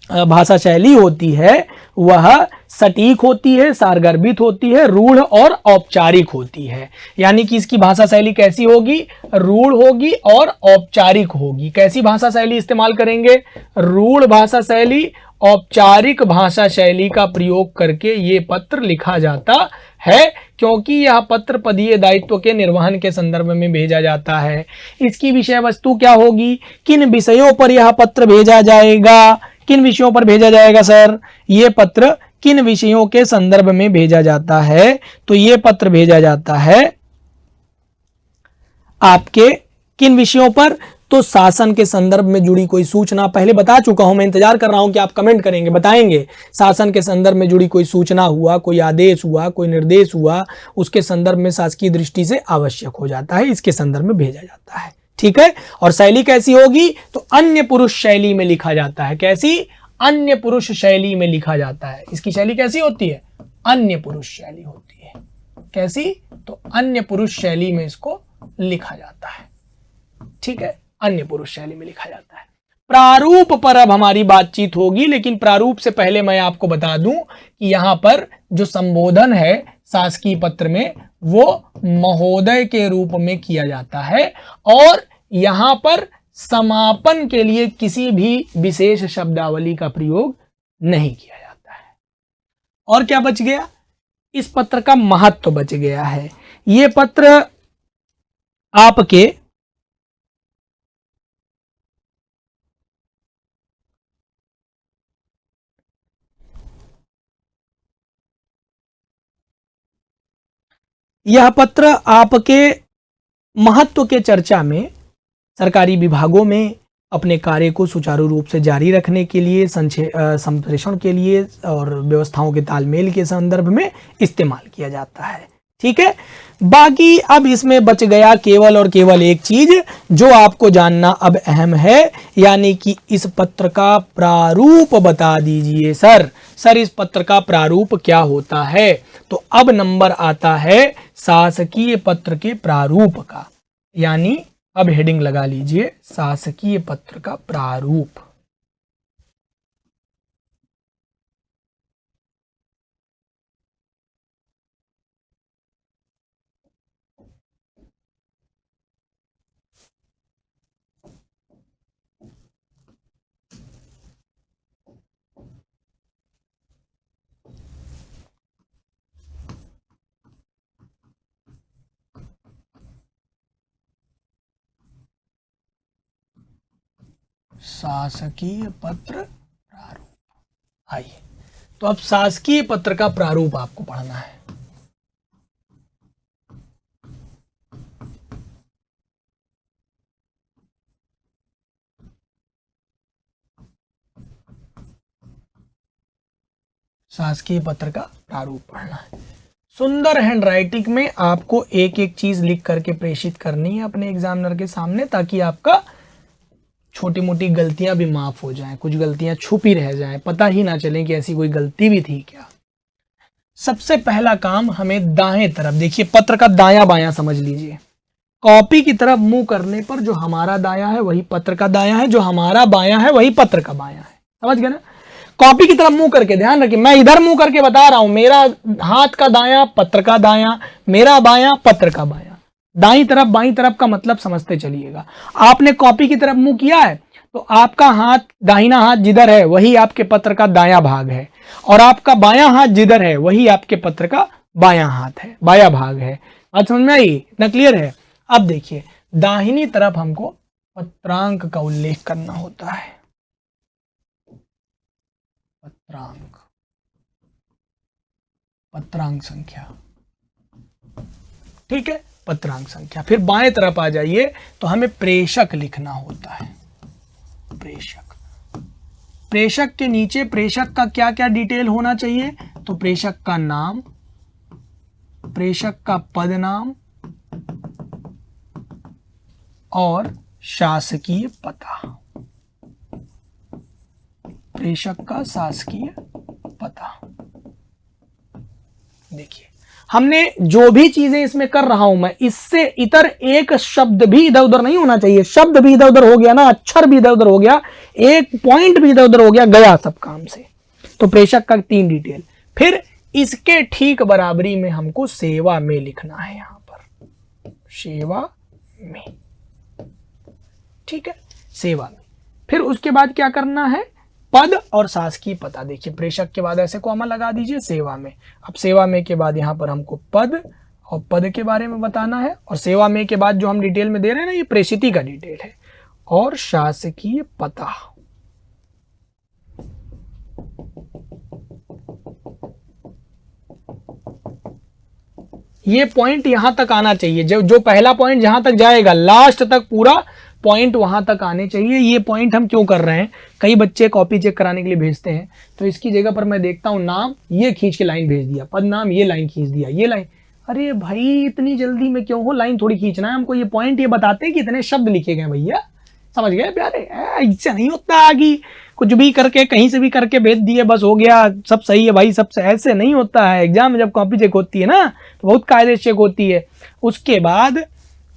भाषा शैली होती है वह सटीक होती है, सारगर्भित होती है, रूढ़ और औपचारिक होती है। यानी कि इसकी भाषा शैली कैसी होगी, रूढ़ होगी और औपचारिक होगी। कैसी भाषा शैली इस्तेमाल करेंगे, रूढ़ भाषा शैली, औपचारिक भाषा शैली का प्रयोग करके ये पत्र लिखा जाता है, क्योंकि यह पत्र पदीय दायित्व के निर्वहन के संदर्भ में भेजा जाता है। इसकी विषय वस्तु क्या होगी, किन विषयों पर यह पत्र भेजा जाएगा, किन विषयों पर भेजा जाएगा सर, ये पत्र किन विषयों के संदर्भ में भेजा जाता है, तो ये पत्र भेजा जाता है आपके किन विषयों पर, तो शासन के संदर्भ में जुड़ी कोई सूचना, पहले बता चुका हूं, मैं इंतजार कर रहा हूं कि आप कमेंट करेंगे, बताएंगे। शासन के संदर्भ में जुड़ी कोई सूचना हुआ, कोई आदेश हुआ, कोई निर्देश हुआ, उसके संदर्भ में शासकीय दृष्टि से आवश्यक हो जाता है, इसके संदर्भ में भेजा जाता है, ठीक है। और शैली कैसी होगी, तो अन्य पुरुष शैली में लिखा जाता है। कैसी, अन्य पुरुष शैली में लिखा जाता है। इसकी शैली कैसी होती है, अन्य पुरुष शैली होती है। कैसी, तो अन्य पुरुष शैली में इसको लिखा जाता है, ठीक है, अन्य पुरुष शैली में लिखा जाता है। प्रारूप पर अब हमारी बातचीत होगी, लेकिन प्रारूप से पहले मैं आपको बता दूं कि यहां पर जो संबोधन है शासकीय पत्र में वो महोदय के रूप में किया जाता है, और यहां पर समापन के लिए किसी भी विशेष शब्दावली का प्रयोग नहीं किया जाता है। और क्या बच गया, इस पत्र का महत्व बच गया है। ये पत्र आपके यह पत्र आपके महत्व के चर्चा में सरकारी विभागों में अपने कार्य को सुचारू रूप से जारी रखने के लिए, संप्रेषण के लिए और व्यवस्थाओं के तालमेल के संदर्भ में इस्तेमाल किया जाता है, ठीक है। बाकी अब इसमें बच गया केवल और केवल एक चीज जो आपको जानना अब अहम है, यानी कि इस पत्र का प्रारूप बता दीजिए सर। सर इस पत्र का प्रारूप क्या होता है, तो अब नंबर आता है शासकीय पत्र के प्रारूप का, यानी अब हेडिंग लगा लीजिए शासकीय पत्र का प्रारूप। शासकीय पत्र प्रारूप। आइए, तो अब शासकीय पत्र का प्रारूप आपको पढ़ना है। शासकीय पत्र का प्रारूप पढ़ना है। सुंदर हैंडराइटिंग में आपको एक एक चीज लिख करके प्रेषित करनी है अपने एग्जामिनर के सामने, ताकि आपका छोटी मोटी गलतियां भी माफ हो जाएं, कुछ गलतियां छुपी रह जाएं, पता ही ना चले कि ऐसी कोई गलती भी थी क्या। सबसे पहला काम हमें दाएं तरफ, देखिए पत्र का दायां बायां समझ लीजिए। कॉपी की तरफ मुंह करने पर जो हमारा दायां है वही पत्र का दायां है, जो हमारा बायां है वही पत्र का बायां है। समझ गए ना? कॉपी की तरफ मुंह करके, ध्यान रखिए मैं इधर मुंह करके बता रहा हूं, मेरा हाथ का दायां पत्र का दायां, मेरा बायां पत्र का बायां। दाई तरफ बाईं तरफ का मतलब समझते चलिएगा। आपने कॉपी की तरफ मुंह किया है तो आपका हाथ, दाहिना हाथ जिधर है वही आपके पत्र का दायां भाग है, और आपका बायां हाथ जिधर है वही आपके पत्र का बायां हाथ है, बायां भाग है। आज समझ में आई? इतना क्लियर है? अब देखिए दाहिनी तरफ हमको पत्रांक का उल्लेख करना होता है। पत्रांक, पत्रांक संख्या, ठीक है, पत्रांक संख्या। फिर बाएं तरफ आ जाइए तो हमें प्रेषक लिखना होता है। प्रेषक, प्रेषक के नीचे प्रेषक का क्या क्या डिटेल होना चाहिए? तो प्रेषक का नाम, प्रेषक का पद नाम और शासकीय पता। प्रेषक का शासकीय पता। देखिए हमने जो भी चीजें इसमें कर रहा हूं मैं, इससे इतर एक शब्द भी इधर उधर नहीं होना चाहिए। शब्द भी इधर उधर हो गया ना, अक्षर भी इधर उधर हो गया, एक पॉइंट भी इधर उधर हो गया, गया सब काम से। तो प्रेषक का 3 डिटेल। फिर इसके ठीक बराबरी में हमको सेवा में लिखना है, यहां पर सेवा में, ठीक है, सेवा में। फिर उसके बाद क्या करना है? पद और शासकीय पता। देखिए प्रेषक के बाद ऐसे कॉमा लगा दीजिए सेवा में। अब सेवा में के बाद यहां पर हमको पद और पद के बारे में बताना है, और सेवा में के बाद जो हम डिटेल में दे रहे हैं ना, ये प्रेषिती का डिटेल है, और शासकीय पता। ये पॉइंट यहां तक आना चाहिए, जो पहला पॉइंट जहां तक जाएगा लास्ट तक पूरा पॉइंट वहां तक आने चाहिए। ये पॉइंट हम क्यों कर रहे हैं? कई बच्चे कॉपी चेक कराने के लिए भेजते हैं, तो इसकी जगह पर मैं देखता हूं नाम ये खींच के लाइन भेज दिया, पद नाम ये लाइन खींच दिया, ये लाइन। अरे भाई इतनी जल्दी में क्यों हो? लाइन थोड़ी खींचना है हमको। ये पॉइंट ये बताते हैं कि इतने शब्द लिखे गए भैया। समझ गए प्यारे? ऐसे नहीं होता आगे कुछ भी करके कहीं से भी करके भेज दिए बस हो गया सब सही है भाई, सबसे ऐसे नहीं होता है। एग्जाम में जब कॉपी चेक होती है ना तो बहुत कायदे से चेक होती है। उसके बाद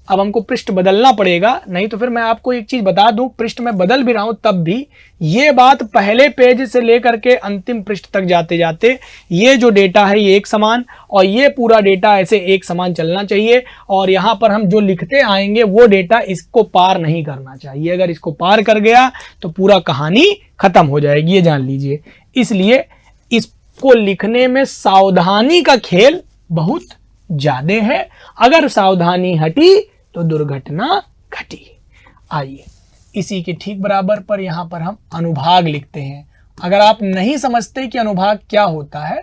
अब हमको पृष्ठ बदलना पड़ेगा, नहीं तो फिर मैं आपको एक चीज बता दूं, पृष्ठ में बदल भी रहा हूं तब भी ये बात पहले पेज से लेकर के अंतिम पृष्ठ तक जाते जाते ये जो डेटा है ये एक समान, और ये पूरा डेटा ऐसे एक समान चलना चाहिए। और यहां पर हम जो लिखते आएंगे वो डेटा इसको पार नहीं करना चाहिए। अगर इसको पार कर गया तो पूरा कहानी खत्म हो जाएगी, ये जान लीजिए। इसलिए इसको लिखने में सावधानी का खेल बहुत ज्यादा है। अगर सावधानी हटी तो दुर्घटना घटी। आइए इसी के ठीक बराबर पर यहां पर हम अनुभाग लिखते हैं। अगर आप नहीं समझते कि अनुभाग क्या होता है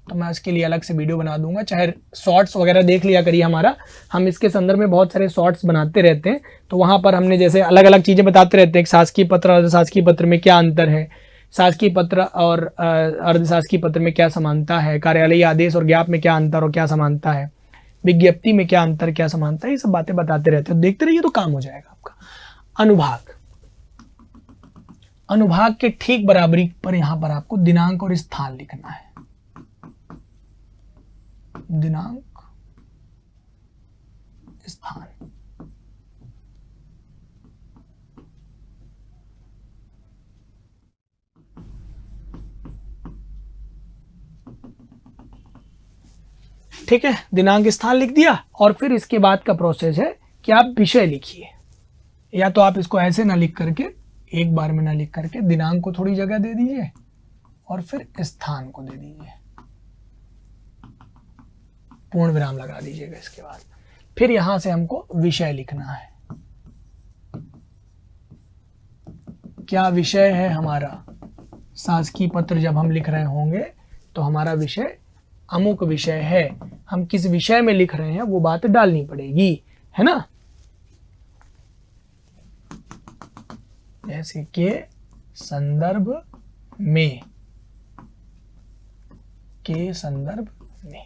तो मैं इसके लिए अलग से वीडियो बना दूंगा, चाहे शॉर्ट्स वगैरह देख लिया करिए हमारा। हम इसके संदर्भ में बहुत सारे शॉर्ट्स बनाते रहते हैं, तो वहां पर हमने जैसे अलग अलग चीजें बताते रहते हैं। शासकीय पत्र और अर्धशासकीय पत्र में क्या अंतर है, शासकीय पत्र और अर्धशासकीय पत्र में क्या समानता है, कार्यालयीय आदेश और ज्ञाप में क्या अंतर और क्या समानता है, विज्ञप्ति में क्या अंतर क्या समानता है, ये सब बातें बताते रहते हैं। देखते रहिए तो काम हो जाएगा आपका। अनुभाग, अनुभाग के ठीक बराबरी पर यहां पर आपको दिनांक और स्थान लिखना है। दिनांक, स्थान। ठीक है, दिनांक स्थान लिख दिया। और फिर इसके बाद का प्रोसेस है कि आप विषय लिखिए। या तो आप इसको ऐसे ना लिख करके, एक बार में ना लिख करके दिनांक को थोड़ी जगह दे दीजिए और फिर स्थान को दे दीजिए, पूर्ण विराम लगा दीजिएगा इसके बाद। फिर यहां से हमको विषय लिखना है। क्या विषय है हमारा? शासकीय पत्र जब हम लिख रहे होंगे तो हमारा विषय अमुक विषय है। हम किस विषय में लिख रहे हैं वो बात डालनी पड़ेगी, है ना। जैसे कि संदर्भ में के संदर्भ में,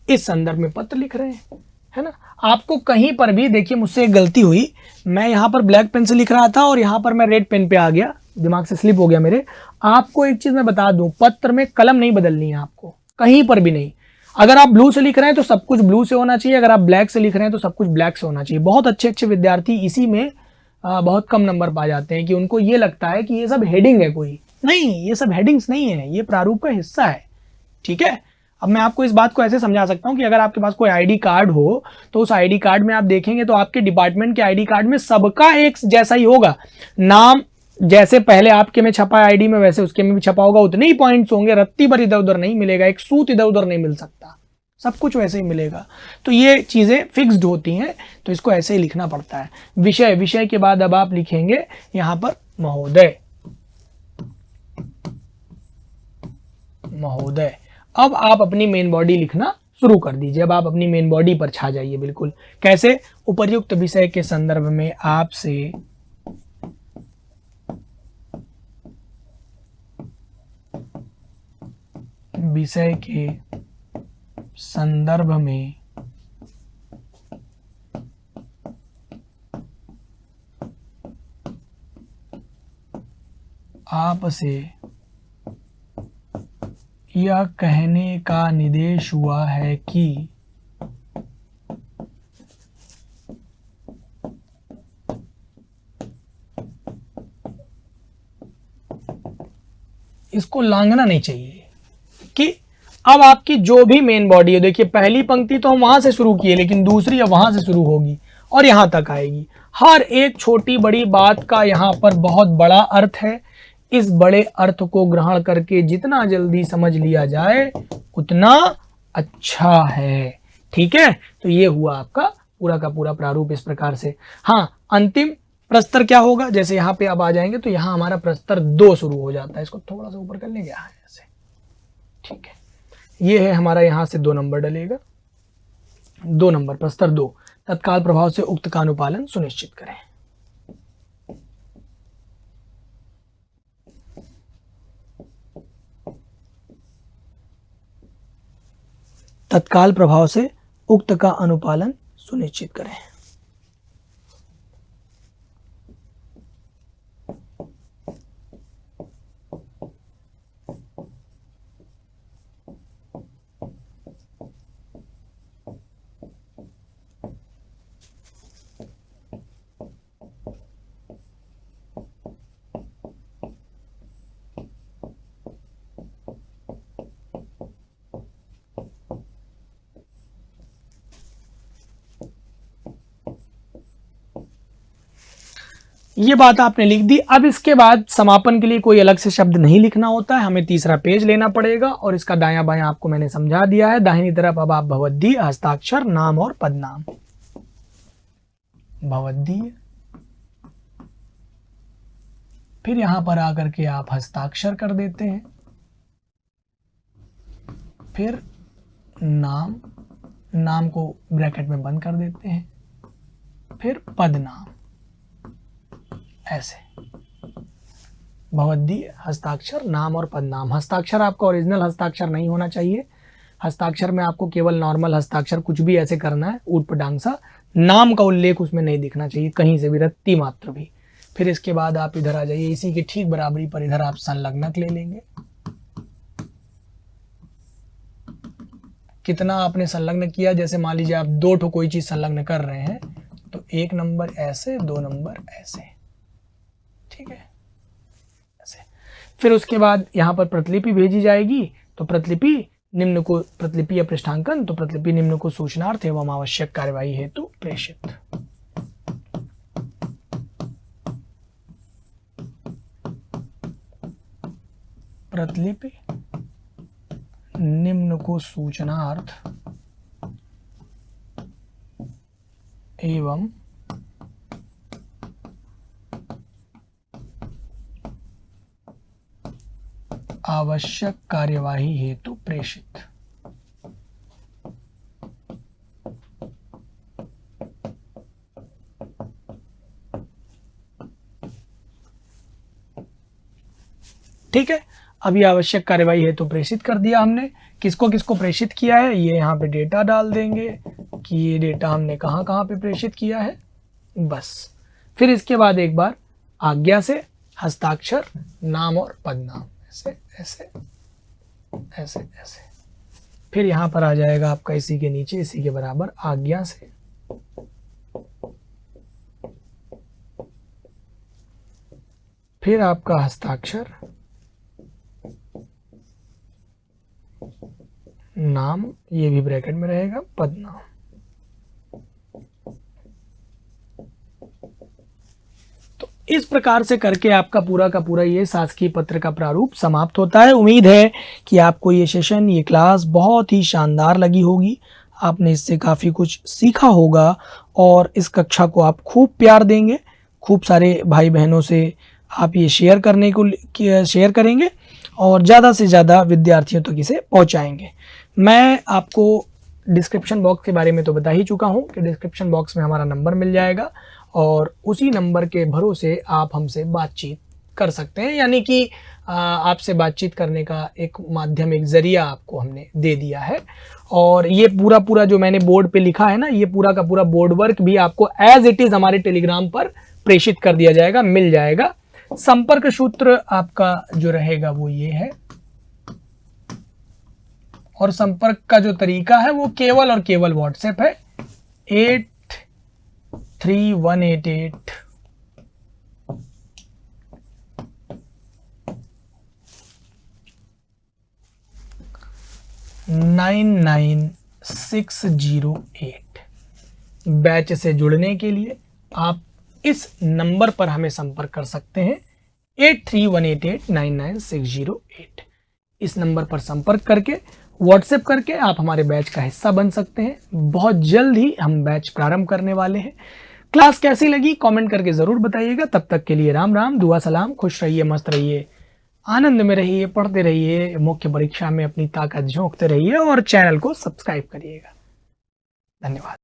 इस संदर्भ में पत्र लिख रहे हैं, है ना। आपको कहीं पर भी देखिए, मुझसे एक गलती हुई, मैं यहाँ पर ब्लैक पेन से लिख रहा था और यहाँ पर मैं रेड पेन पे आ गया, दिमाग से स्लिप हो गया मेरे। आपको एक चीज मैं बता दूं, पत्र में कलम नहीं बदलनी है आपको, कहीं पर भी नहीं। अगर आप ब्लू से लिख रहे हैं तो सब कुछ ब्लू से होना चाहिए, अगर आप ब्लैक से लिख रहे हैं तो सब कुछ ब्लैक से होना चाहिए। बहुत अच्छे अच्छे विद्यार्थी इसी में बहुत कम नंबर पा जाते हैं कि उनको ये लगता है कि ये सब हेडिंग है, कोई नहीं, ये सब हेडिंग्स नहीं है, ये प्रारूप का हिस्सा है, ठीक है। अब मैं आपको इस बात को ऐसे समझा सकता हूं कि अगर आपके पास कोई आईडी कार्ड हो तो उस आईडी कार्ड में आप देखेंगे तो आपके डिपार्टमेंट के आईडी कार्ड में सबका एक जैसा ही होगा, नाम जैसे पहले आपके में छपा है आईडी में, वैसे उसके में भी छपा होगा, उतने ही पॉइंट्स होंगे, रत्ती भर इधर उधर नहीं मिलेगा, एक सूत इधर उधर नहीं मिल सकता, सब कुछ वैसे ही मिलेगा। तो ये चीजें फिक्स्ड होती हैं, तो इसको ऐसे ही लिखना पड़ता है। विषय, विषय के बाद अब आप लिखेंगे यहां पर महोदय, महोदय। अब आप अपनी मेन बॉडी लिखना शुरू कर दीजिए, अब आप अपनी मेन बॉडी पर छा जाइए बिल्कुल। कैसे? उपर्युक्त विषय के संदर्भ में आपसे विषय के संदर्भ में आपसे यह कहने का निर्देश हुआ है कि इसको लांघना नहीं चाहिए कि अब आपकी जो भी मेन बॉडी है, देखिए पहली पंक्ति तो हम वहां से शुरू किए, लेकिन दूसरी अब वहां से शुरू होगी और यहां तक आएगी। हर एक छोटी बड़ी बात का यहां पर बहुत बड़ा अर्थ है। इस बड़े अर्थ को ग्रहण करके जितना जल्दी समझ लिया जाए उतना अच्छा है, ठीक है। तो ये हुआ आपका पूरा का पूरा प्रारूप इस प्रकार से। हाँ, अंतिम प्रस्तर क्या होगा, जैसे यहाँ पे अब आ जाएंगे तो यहाँ हमारा प्रस्तर 2 शुरू हो जाता है। इसको थोड़ा सा ऊपर कर लेंगे, यहाँ ऐसे, ठीक है। ये है हमारा, यहाँ से 2 नंबर डलेगा, 2 नंबर प्रस्तर 2। तत्काल प्रभाव से उक्त का अनुपालन सुनिश्चित करें। तत्काल प्रभाव से उक्त का अनुपालन सुनिश्चित करें। ये बात आपने लिख दी। अब इसके बाद समापन के लिए कोई अलग से शब्द नहीं लिखना होता है, हमें तीसरा पेज लेना पड़ेगा और इसका दायां बायां आपको मैंने समझा दिया है। दाहिनी तरफ अब आप भवद्दीय, हस्ताक्षर, नाम और पदनाम। भवद्दीय, फिर यहां पर आकर के आप हस्ताक्षर कर देते हैं, फिर नाम, नाम को ब्रैकेट में बंद कर देते हैं, फिर पदनाम, ऐसे भवद्दीय, हस्ताक्षर, नाम और पदनाम। हस्ताक्षर आपका ओरिजिनल हस्ताक्षर नहीं होना चाहिए, हस्ताक्षर में आपको केवल नॉर्मल हस्ताक्षर कुछ भी ऐसे करना है, ऊट पटांग सा। नाम का उल्लेख उसमें नहीं दिखना चाहिए कहीं से भी, रत्ती मात्र भी। फिर इसके बाद आप इधर आ जाइए, इसी के ठीक बराबरी पर इधर आप संलग्नक ले लेंगे। कितना आपने संलग्न किया, जैसे मान लीजिए आप 2 ठो कोई चीज संलग्न कर रहे हैं तो 1 नंबर ऐसे, 2 नंबर ऐसे, ठीक है, ऐसे। फिर उसके बाद यहाँ पर प्रतिलिपि भेजी जाएगी, तो प्रतिलिपि निम्न को, प्रतिलिपि या पृष्ठांकन, तो प्रतिलिपि निम्न को सूचनार्थ एवं आवश्यक कार्यवाही हेतु प्रेषित। प्रतिलिपि निम्न को सूचनार्थ एवं आवश्यक कार्यवाही हेतु प्रेषित। ठीक है। अभी आवश्यक कार्यवाही है तो प्रेषित कर दिया हमने। किसको किसको प्रेषित किया है ये यहाँ पे डेटा डाल देंगे कि ये डेटा हमने कहाँ कहाँ पे प्रेषित किया है, बस। फिर इसके बाद एक बार आज्ञा से हस्ताक्षर, नाम और पदनाम, ऐसे ऐसे ऐसे ऐसे। फिर यहाँ पर आ जाएगा आपका इसी के नीचे इसी के बराबर आज्ञा से, फिर आपका हस्ताक्षर, नाम, ये भी ब्रैकेट में रहेगा, पदनाम। तो इस प्रकार से करके आपका पूरा का पूरा ये शासकीय पत्र का प्रारूप समाप्त होता है। उम्मीद है कि आपको ये सेशन, ये क्लास बहुत ही शानदार लगी होगी। आपने इससे काफ़ी कुछ सीखा होगा और इस कक्षा को आप खूब प्यार देंगे। खूब सारे भाई बहनों से आप ये शेयर करेंगे और ज़्यादा से ज़्यादा विद्यार्थियों तक इसे पहुंचाएंगे। मैं आपको डिस्क्रिप्शन बॉक्स के बारे में तो बता ही चुका हूं कि डिस्क्रिप्शन बॉक्स में हमारा नंबर मिल जाएगा और उसी नंबर के भरोसे आप हमसे बातचीत कर सकते हैं। यानी कि आपसे बातचीत करने का एक माध्यम, एक ज़रिया आपको हमने दे दिया है। और ये पूरा जो मैंने बोर्ड पे लिखा है ना, ये पूरा का पूरा बोर्ड वर्क भी आपको एज इट इज़ हमारे टेलीग्राम पर प्रेषित कर दिया जाएगा, मिल जाएगा। संपर्क सूत्र आपका जो रहेगा वो ये है और संपर्क का जो तरीका है वो केवल और केवल व्हाट्सएप है 83188 99608। बैच से जुड़ने के लिए आप इस नंबर पर हमें संपर्क कर सकते हैं 83188999608। इस नंबर पर संपर्क करके, व्हाट्सएप करके आप हमारे बैच का हिस्सा बन सकते हैं। बहुत जल्द ही हम बैच प्रारंभ करने वाले हैं। क्लास कैसी लगी कमेंट करके ज़रूर बताइएगा। तब तक के लिए राम राम, दुआ सलाम, खुश रहिए, मस्त रहिए, आनंद में रहिए, पढ़ते रहिए, मुख्य परीक्षा में अपनी ताकत झोंकते रहिए और चैनल को सब्सक्राइब करिएगा। धन्यवाद।